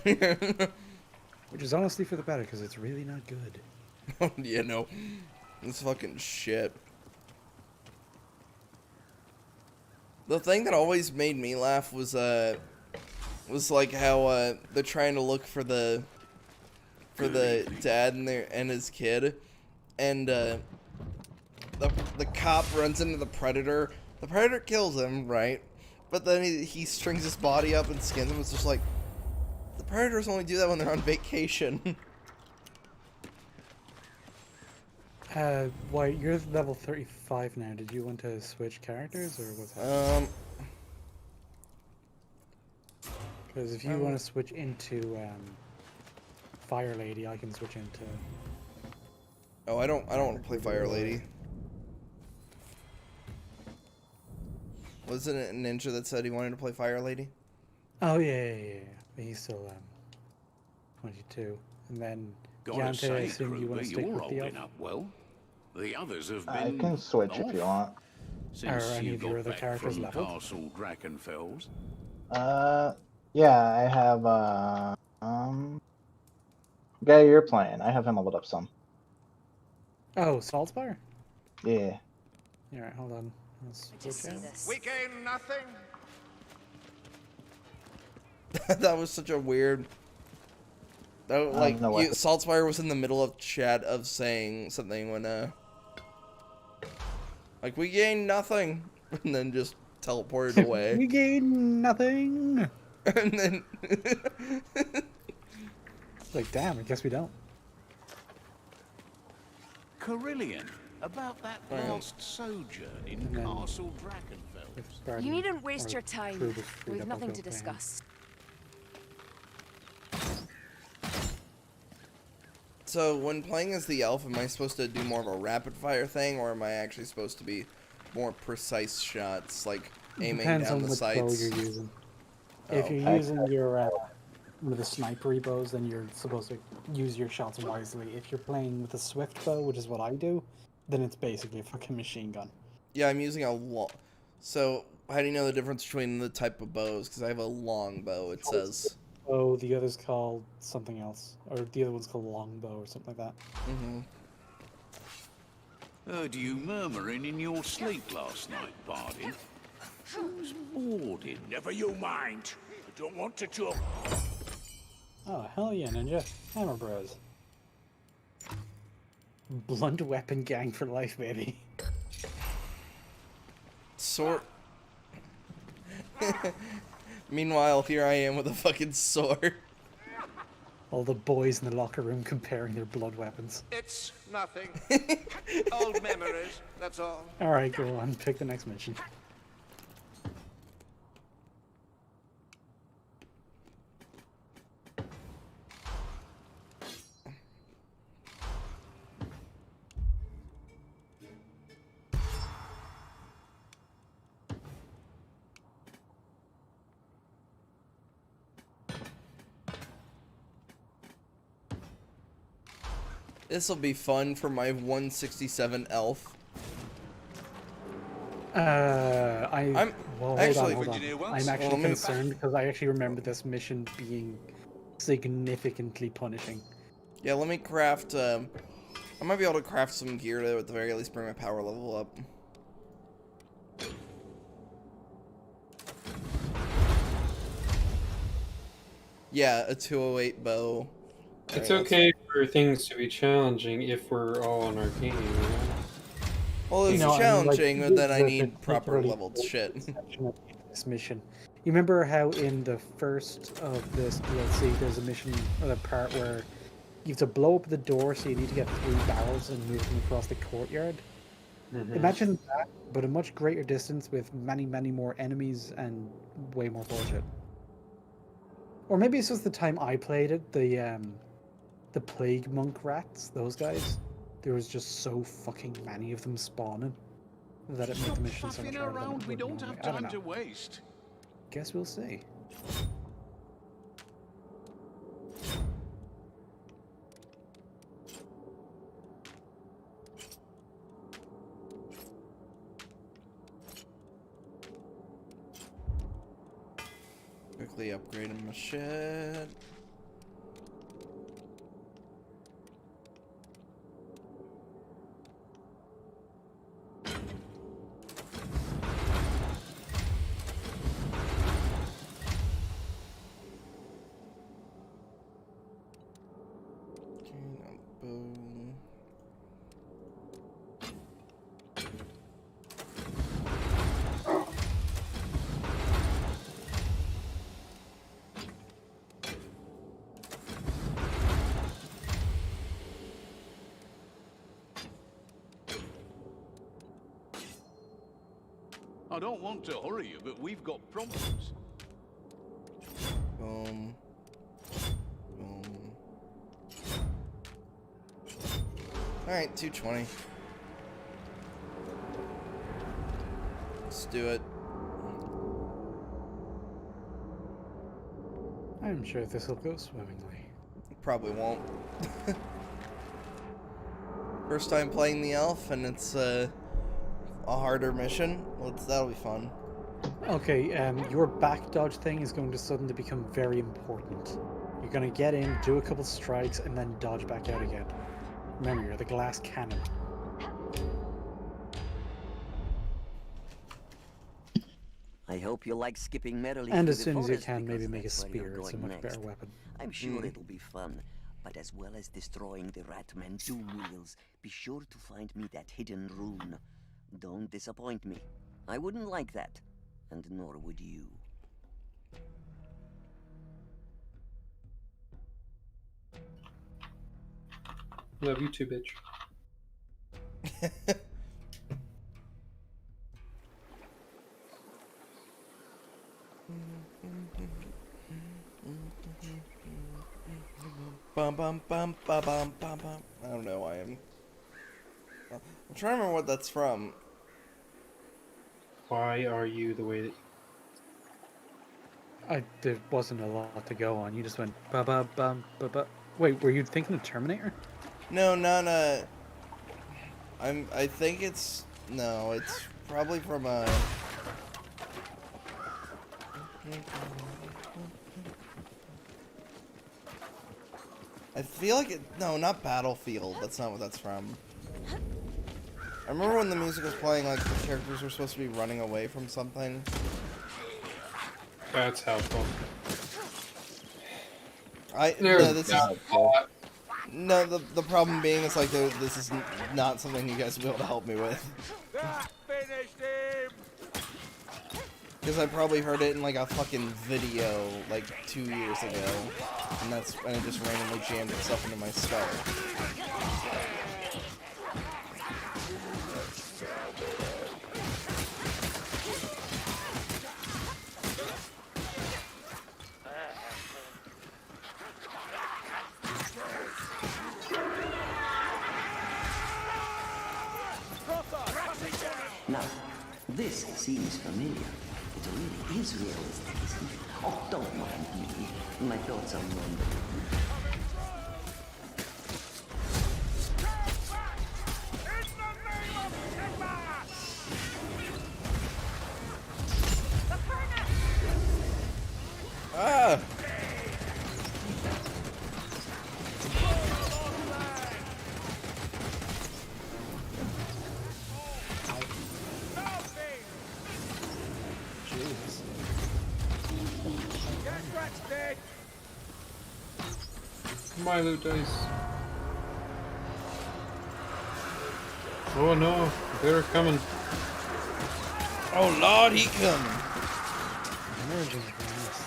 Which is honestly for the better, because it's really not good. Yeah, no. It's fucking shit. The thing that always made me laugh was like how they're trying to look for the dad and his kid, and the cop runs into the predator. The predator kills him, right? But then he strings his body up and skins him. It's just like, the predators only do that when they're on vacation. Why, you're level 35 now. Did you want to switch characters, or what's happening? Because if you want to switch into Fire Lady, I can switch into... Oh, I don't want to play Fire Lady. Wasn't it Ninja that said he wanted to play Fire Lady? Oh, yeah. But he's still 22. And then, Yante, I assume you want to stick with the elf? Up well. The others have I been can switch if you want. since Are any you of your got other back characters from leveled? Castle Drakenfels. Yeah, I have, guy you're playing. I have him leveled up some. Oh, Saltspire? Yeah. Alright, hold on. Let's switch out. We gain nothing. That was such a weird... That, like, Saltspire was in the middle of chat of saying something when, like, we gained nothing, and then just teleported away. We gain nothing! And then... Like, damn, I guess we don't. Carillion, about that last sojourn in Castle Drakenfels. You needn't waste your time. We've nothing to discuss. So, when playing as the elf, am I supposed to do more of a rapid-fire thing, or am I actually supposed to be more precise shots, like aiming down the sights? Depends on what bow you're using. If you're using your one of the snipery bows, then you're supposed to use your shots wisely. If you're playing with a swift bow, which is what I do, then it's basically a fucking machine gun. Yeah, I'm using a long... So, how do you know the difference between the type of bows? Because I have a long bow, it says. Oh, the other's called something else. Or the other one's called longbow or something like that. Mm-hmm. Heard you murmuring in your sleep last night, Bardin. Who's boarding? Never you mind. I don't want to talk. Oh, hell yeah, Ninja. Hammer Bros. Blunt weapon gang for life, baby. Sword. Meanwhile, here I am with a fucking sword. All the boys in the locker room comparing their blood weapons. It's nothing. Old memories, that's all. Alright, go on. Pick the next mission. This will be fun for my 167 elf. Well, hold actually- on. I'm actually concerned because I actually remember this mission being significantly punishing. Yeah, let me craft, I might be able to craft some gear to, at the very least, bring my power level up. Yeah, a 208 bow. It's okay for things to be challenging if we're all on our game, you know? Well, it's challenging, but then I need proper leveled shit. This mission. You remember how in the first of this DLC, there's a mission, or a part where you have to blow up the door, so you need to get 3 barrels and move them across the courtyard? Imagine that, but a much greater distance with many, many more enemies and way more bullshit. Or maybe it's just the time I played it, the plague monk rats, those guys. There was just so fucking many of them spawning that it made the mission so much harder than it We would don't normally. have I don't time to know. waste. Guess we'll see. Quickly upgrading my shit. Boom. I don't want to hurry you, but we've got problems. Boom. Boom. Alright, 220. Let's do it. I'm sure this will go swimmingly. Probably won't. First time playing the elf, and it's a harder mission. That'll be fun. Okay, your back dodge thing is going to suddenly become very important. You're going to get in, do a couple strikes, and then dodge back out again. Remember, you're the glass cannon. I hope you like skipping merrily. And through as the soon as you forest, can, maybe because make a that's where you're spear. It's a going much next. better weapon. I'm sure it'll be fun, but as well as destroying the Ratman doom wheels, be sure to find me that hidden rune. Don't disappoint me. I wouldn't like that, and nor would you. Love you too, bitch. Bum bum bum bum bum bum bum. I don't know. I'm trying to remember what that's from. Why are you the way that... There wasn't a lot to go on. You just went ba ba bum ba ba. Wait, were you thinking of Terminator? No, not I think it's it's probably from a. I feel like no, not Battlefield. That's not what that's from. I remember when the music was playing, like the characters were supposed to be running away from something. That's helpful. The problem being is like this is not something you guys will be able to help me with. Finished him! Because I probably heard it in like a fucking video like 2 years ago, and it just randomly jammed itself into my skull. Now, this seems familiar. It really is realistic, isn't it? Oh, don't mind me. My thoughts are wandering. My loot dice. Oh no, they're coming. Oh Lord, he coming. Emerging from this.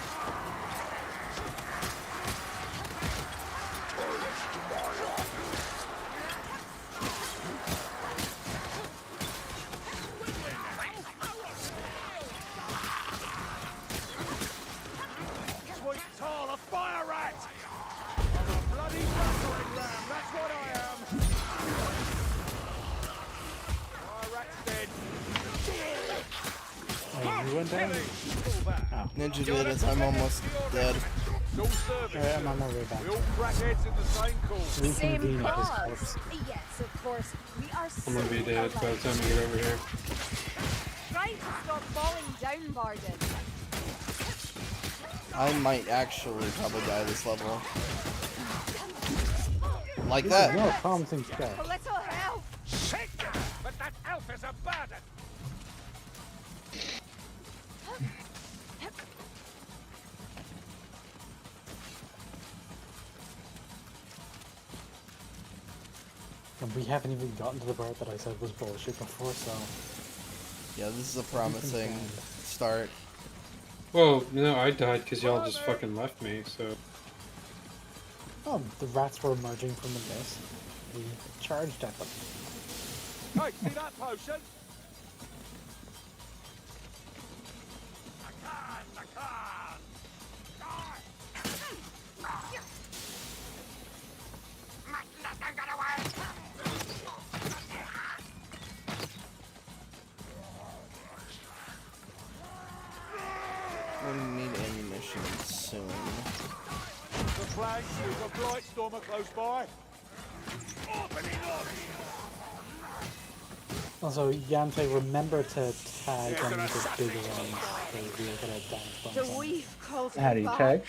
Sweet tar, a fire rat! I'm a bloody battering ram, that's what I am! Fire rat's dead. Oh, you went down? Oh. Ninja did as I'm almost dead. No service. Alright, I'm on my way back. We all crack heads in the same cause. Reconvene Same at his cause. corpse. Yes, of course. We are I'm gonna be dead by the time we get over here. Try to stop falling down, Barden. I might actually probably die this level. Like This is that. not a promising start. A little help. Shit! But that elf is a burden! And we haven't even gotten to the part that I said was bullshit before, so... Yeah, this is a promising start. Well, no, I died because y'all just fucking left me, so... Oh, the rats were emerging from the mist. We charged at them. Hey, see that potion? We need ammunition soon. The flag is a blight stormer close by. Also, Yante, remember to tag on the bigger ones so we'll get a damage bonus The on them. weave calls How do you back. tag?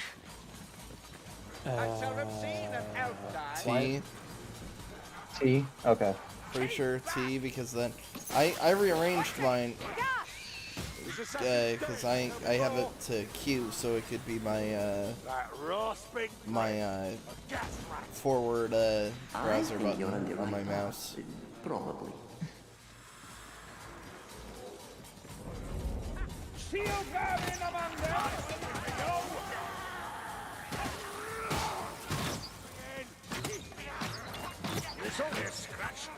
I shall have seen an elf die. T. T? Okay. Pretty sure T, because then I rearranged mine because I have it to Q, so it could be my That rasping my gas rat. forward I browser think you're button on the on my right mouse. path. Probably. Shield bearing Amanda! Go! It's only a scratch.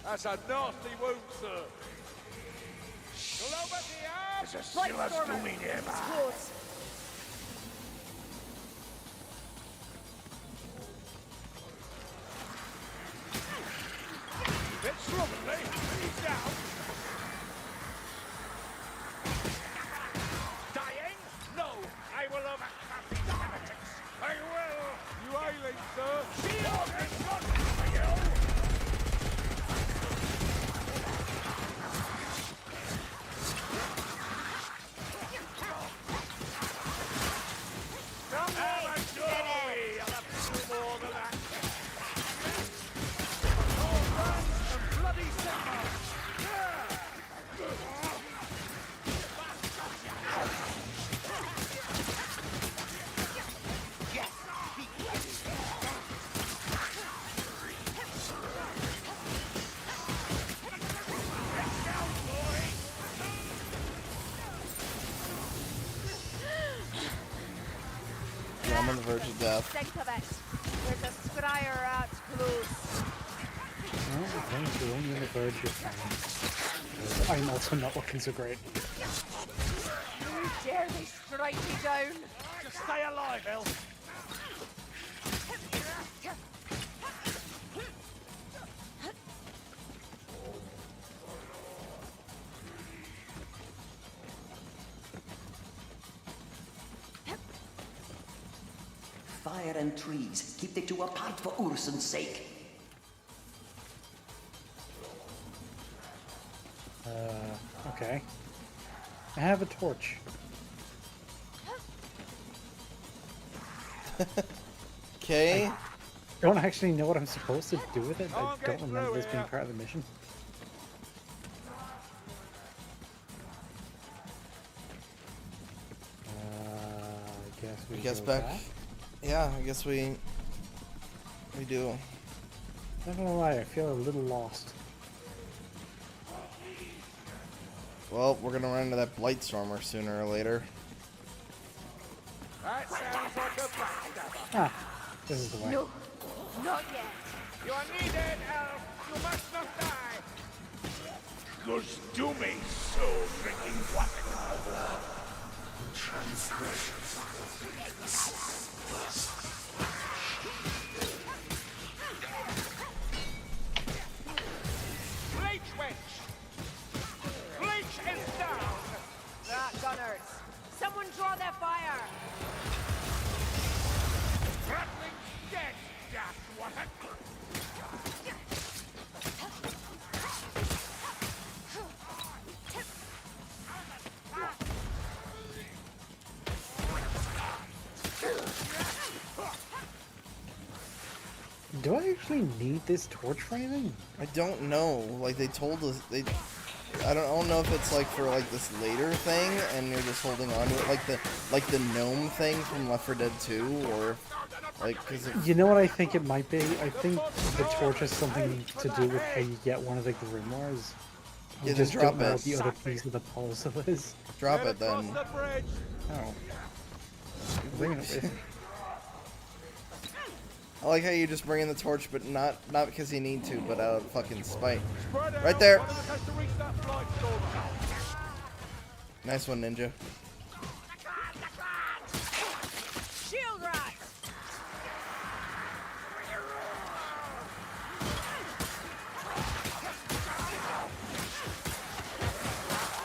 That's a nasty wound, sir. Hello, There's a Blight stormer. Explodes. bit slovenly. He's down. Dying? No, I will overcome these heretics. I will. You ailing, sir? Shield is not for you. Yeah, I'm on the verge of death. Think of it. There's a scryer rat close. No, I think you're only on the verge of fine. I'm also not looking so great. How dare they strike me down? Just stay alive, Elf. Fire and trees. Keep the two apart for Urson's sake. Okay. I have a torch. Okay. I don't actually know what I'm supposed to do with it. I don't remember this being part of the mission. I guess we go back. Yeah, I guess we do. Not gonna lie, I feel a little lost. Well, we're gonna run into that Blightstormer sooner or later. That sounds like a backstabber. Ah, this is the way. No, not yet. You are needed, Elf. You must not die. Cause do me so freaking what? Transgressions Bleach Witch! Bleach is down! That gunners. Someone draw their fire. Threatening death, that's what I... Do I actually need this torch for anything? I don't know. Like they told us, I don't know if it's like for like this later thing, and you're just holding on to it, like the gnome thing from Left 4 Dead 2, or like because You know what I think it might be? I think the torch has something to do with how you get one of the grimoires. You Yeah, just then drop don't know it. what the other piece of the puzzle is. drop it then. the bridge! Oh. Bring it with me. I like how you just bring in the torch, but not because you need to, but out of fucking spite. Spread Right out. there. One of us has to reach that Blightstormer. Nice one, Ninja. Shield rat.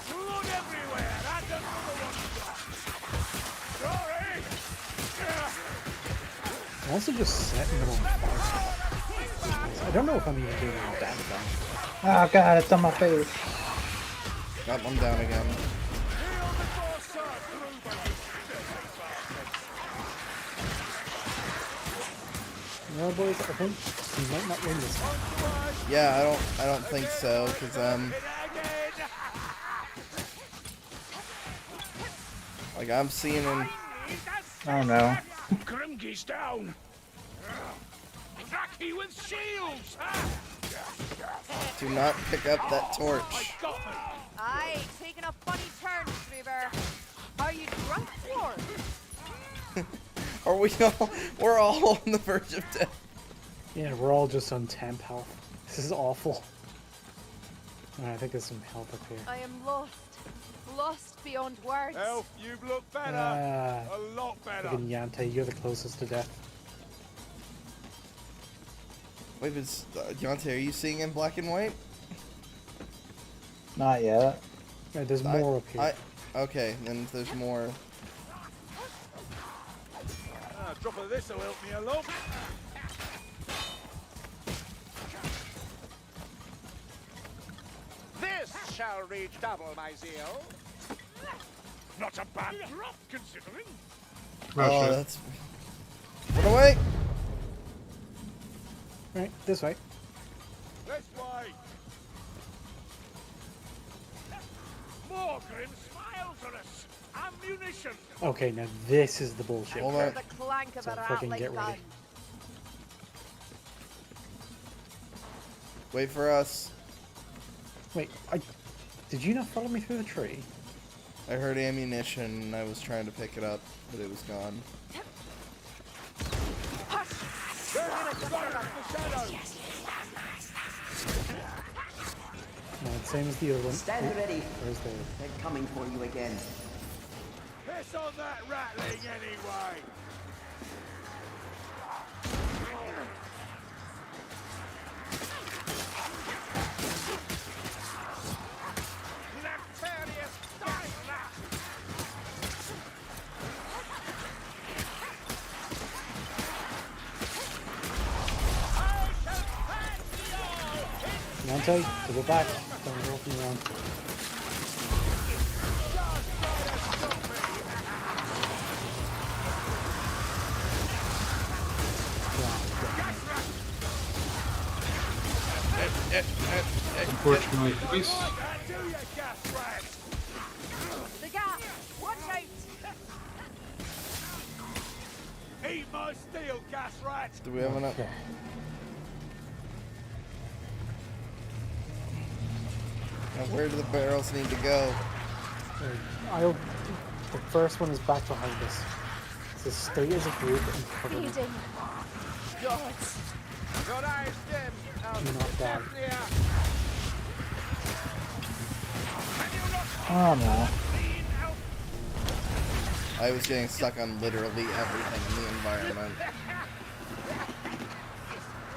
Blood everywhere! That's another one! Sorry! I'm also just setting them on fire. I don't know if I'm even doing any damage on it. Oh god, it's on my face. Got one down again. Well, boys, I think we might not win this one. Yeah, I don't think so, because like I'm seeing him. Oh no. Grimke's down. Cracky with shields. Do not pick up that torch. Aye, taking a funny turn, Schreiber. Are you drunk, Lord? Are we all? We're all on the verge of death. Yeah, we're all just on temp health. This is awful. I think there's some help up here. I am lost. Lost beyond words. Elf, you've looked better. Ah, A lot better. fucking Yante, you're the closest to death. Wait, but Deontay, are you seeing in black and white? Not yet. Right, there's more up here. Okay, then if there's more. A drop of this will help me along. This shall reach double my zeal. Not a bad drop, considering. Oh, that's. Run away! Right, this way. This way. More grim smiles on us. Ammunition. Okay, now this is the bullshit. Hold For on. the clank of So a fucking rattling get ready. gun. Wait for us. Wait, did you not follow me through the tree? I heard ammunition and I was trying to pick it up, but it was gone. No, it's same as the other one. Stand ready. Where's the... They're coming for you again. Piss on that rattling anyway. Nefarious Diana! I shall pass you all in Yante, to go back. Don't go up and around. Unfortunately, twice. The gas! Watch out! Eat my steel, gas rat! Do we have enough? Okay. Now, where do the barrels need to go? The first one is back behind us. So stay as a group and cover me. Feeding. God. Your eyes dim. Do not die. Clear. Oh no. I was getting stuck on literally everything in the environment.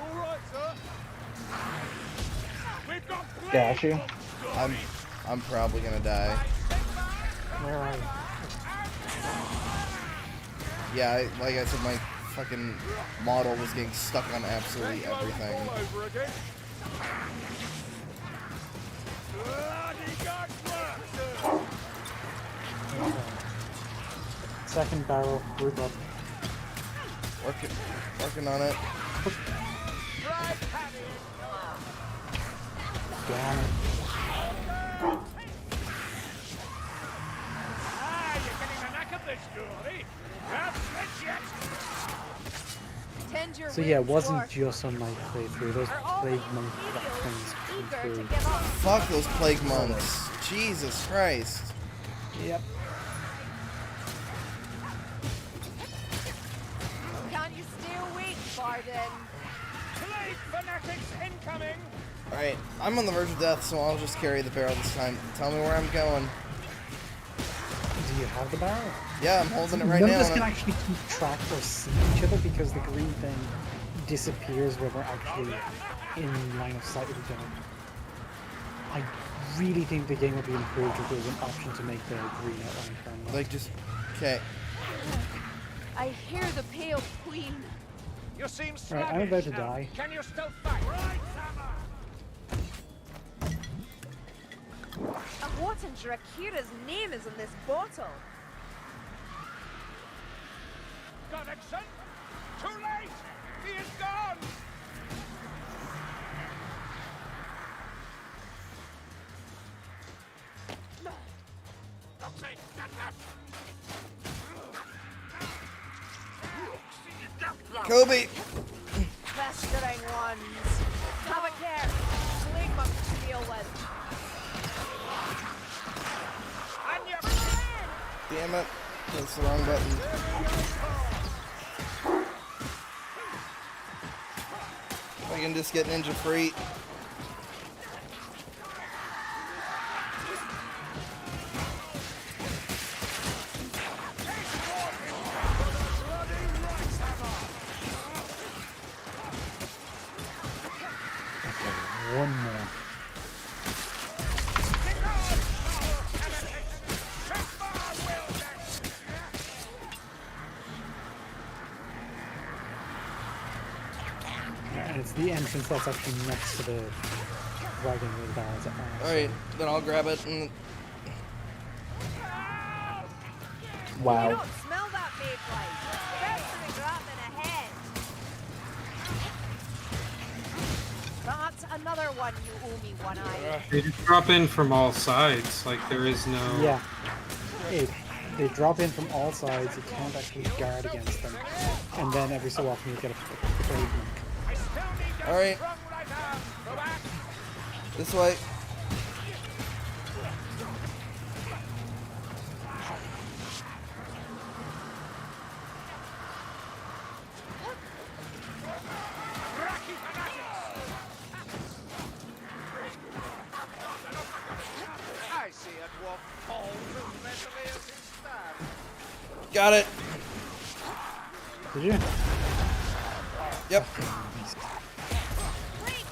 All right, sir. We've got Got you. I'm probably gonna die. Where are you? Yeah, like I said, my fucking model was getting stuck on absolutely everything. all over again. Bloody guts work, sir. Second barrel, group up. Working on it. Damn it. Ah, you're getting the knack of this, Gory. That's it yet. Tend your So yeah, it wounds, wasn't dwarf. just on my playthrough. Those Are all plague the monk evils things eager came to through. give up? Fuck those plague monks. Jesus Christ. Yep. Can't you stay awake, Barden? Plague fanatics incoming! Alright, I'm on the verge of death, so I'll just carry the barrel this time. Tell me where I'm going. Do you have the barrel? Yeah, I'm holding it right None now. of us and can I'm- actually keep track or see each other because the green thing disappears when we're actually in line of sight with each other. I really think the game would be improved if there was an option to make the green outline turn left. Like, just... Okay. I hear the pale queen. You seem sluggish. Right, I'm about to Elf. die. Can you still fight? Right, Hammer! And what in Drakira's name is in this bottle? Connection? Too late! He is gone! Kobe! Festering ones. Have a care. Plague monk to deal with. And your friend! Damn it. That's the wrong button. If I can just get ninja free. One more. And it's the entrance that's actually next to the wagon where the barrels are. Alright, then I'll grab it and... You Wow. don't smell that mayfly. Festering rat in a head. That's another one you owe me one eye. They just drop in from all sides. Like there is no. Yeah. They drop in from all sides, you can't actually guard against them. And then every so often you get a plague monk. I still need your Alright. strong right arm. Go back. This way. Rocky fanatics! I see a dwarf fall as readily as he stands. Got it. Did you? Yep.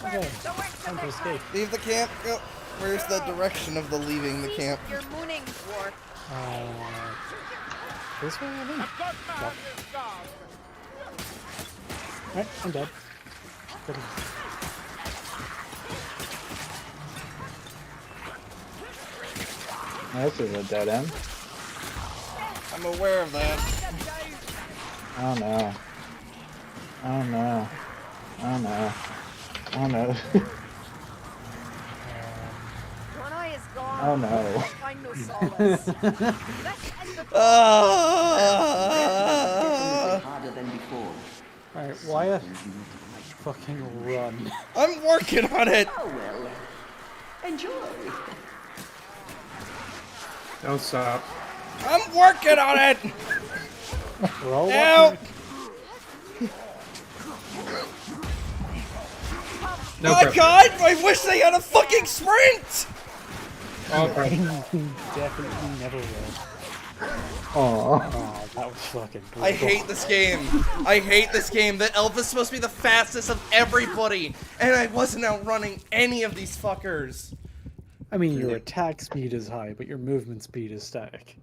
Okay, time to escape. Leave the camp. Go. Where's the direction of the leaving the camp? You're mooning, dwarf. This way, I think. Good man is gone. Right, I'm dead. Good. This is a dead end. I'm aware of that. Oh no. Oh no. Oh no. Oh no. is gone. Oh no. Find no solace. This is the Harder than before. Alright, Wyatt, fucking run. I'm working on it. Oh well. Enjoy. Don't stop. I'm working on it. We're all Help! No My pressure. God! I wish they had a fucking sprint. All pressure. definitely never will. Aw. Oh, that was fucking brutal. I hate this game. I hate this game. The elf is supposed to be the fastest of everybody, and I wasn't outrunning any of these fuckers. I mean, your attack speed is high, but your movement speed is static.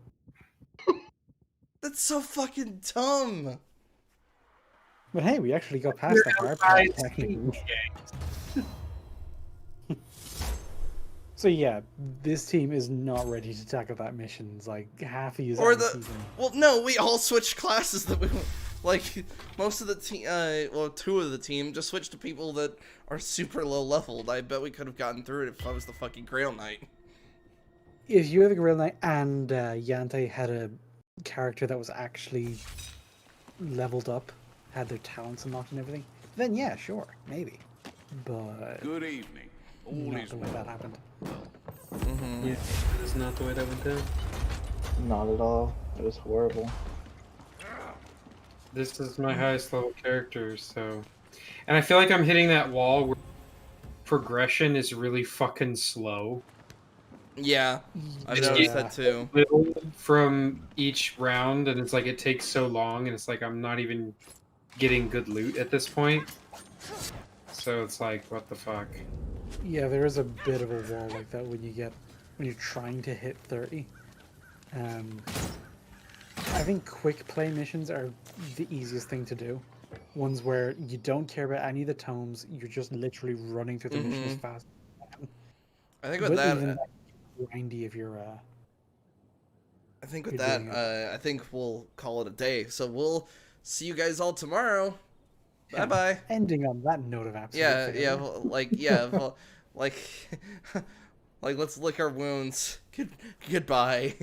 That's so fucking dumb. But hey, we actually got past the hard part, technically. So yeah, this team is not ready to tackle that mission. It's like half is Or the well, no, we all switched classes. That we like most of the team. Well, two of the team just switched to people that are super low leveled. I bet we could have gotten through it if I was the fucking Grail Knight. If you were the Gorilla Knight and Yante had a character that was actually leveled up, had their talents unlocked and everything, then yeah, sure, maybe. But Good evening. All not is the way well. that happened. Yeah, that's not the way that went down. Not at all. It was horrible. This is my highest level character, so... And I feel like I'm hitting that wall where progression is really fucking slow. Yeah, I've It's noticed Yeah. that too. Little from each round, and it's like it takes so long, and it's like I'm not even getting good loot at this point. So it's like, what the fuck? Yeah, there is a bit of a wall like that when you're trying to hit 30. I think quick play missions are the easiest thing to do. Ones where you don't care about any of the tomes, you're just literally running through the mission as fast as you can. I think with that, even grindy if you're I think with you're that, doing it. I think we'll call it a day. So we'll see you guys all tomorrow. Bye bye. ending on that note of absolute Yeah, failure. yeah, well, like yeah, well, like, like let's lick our wounds. Goodbye.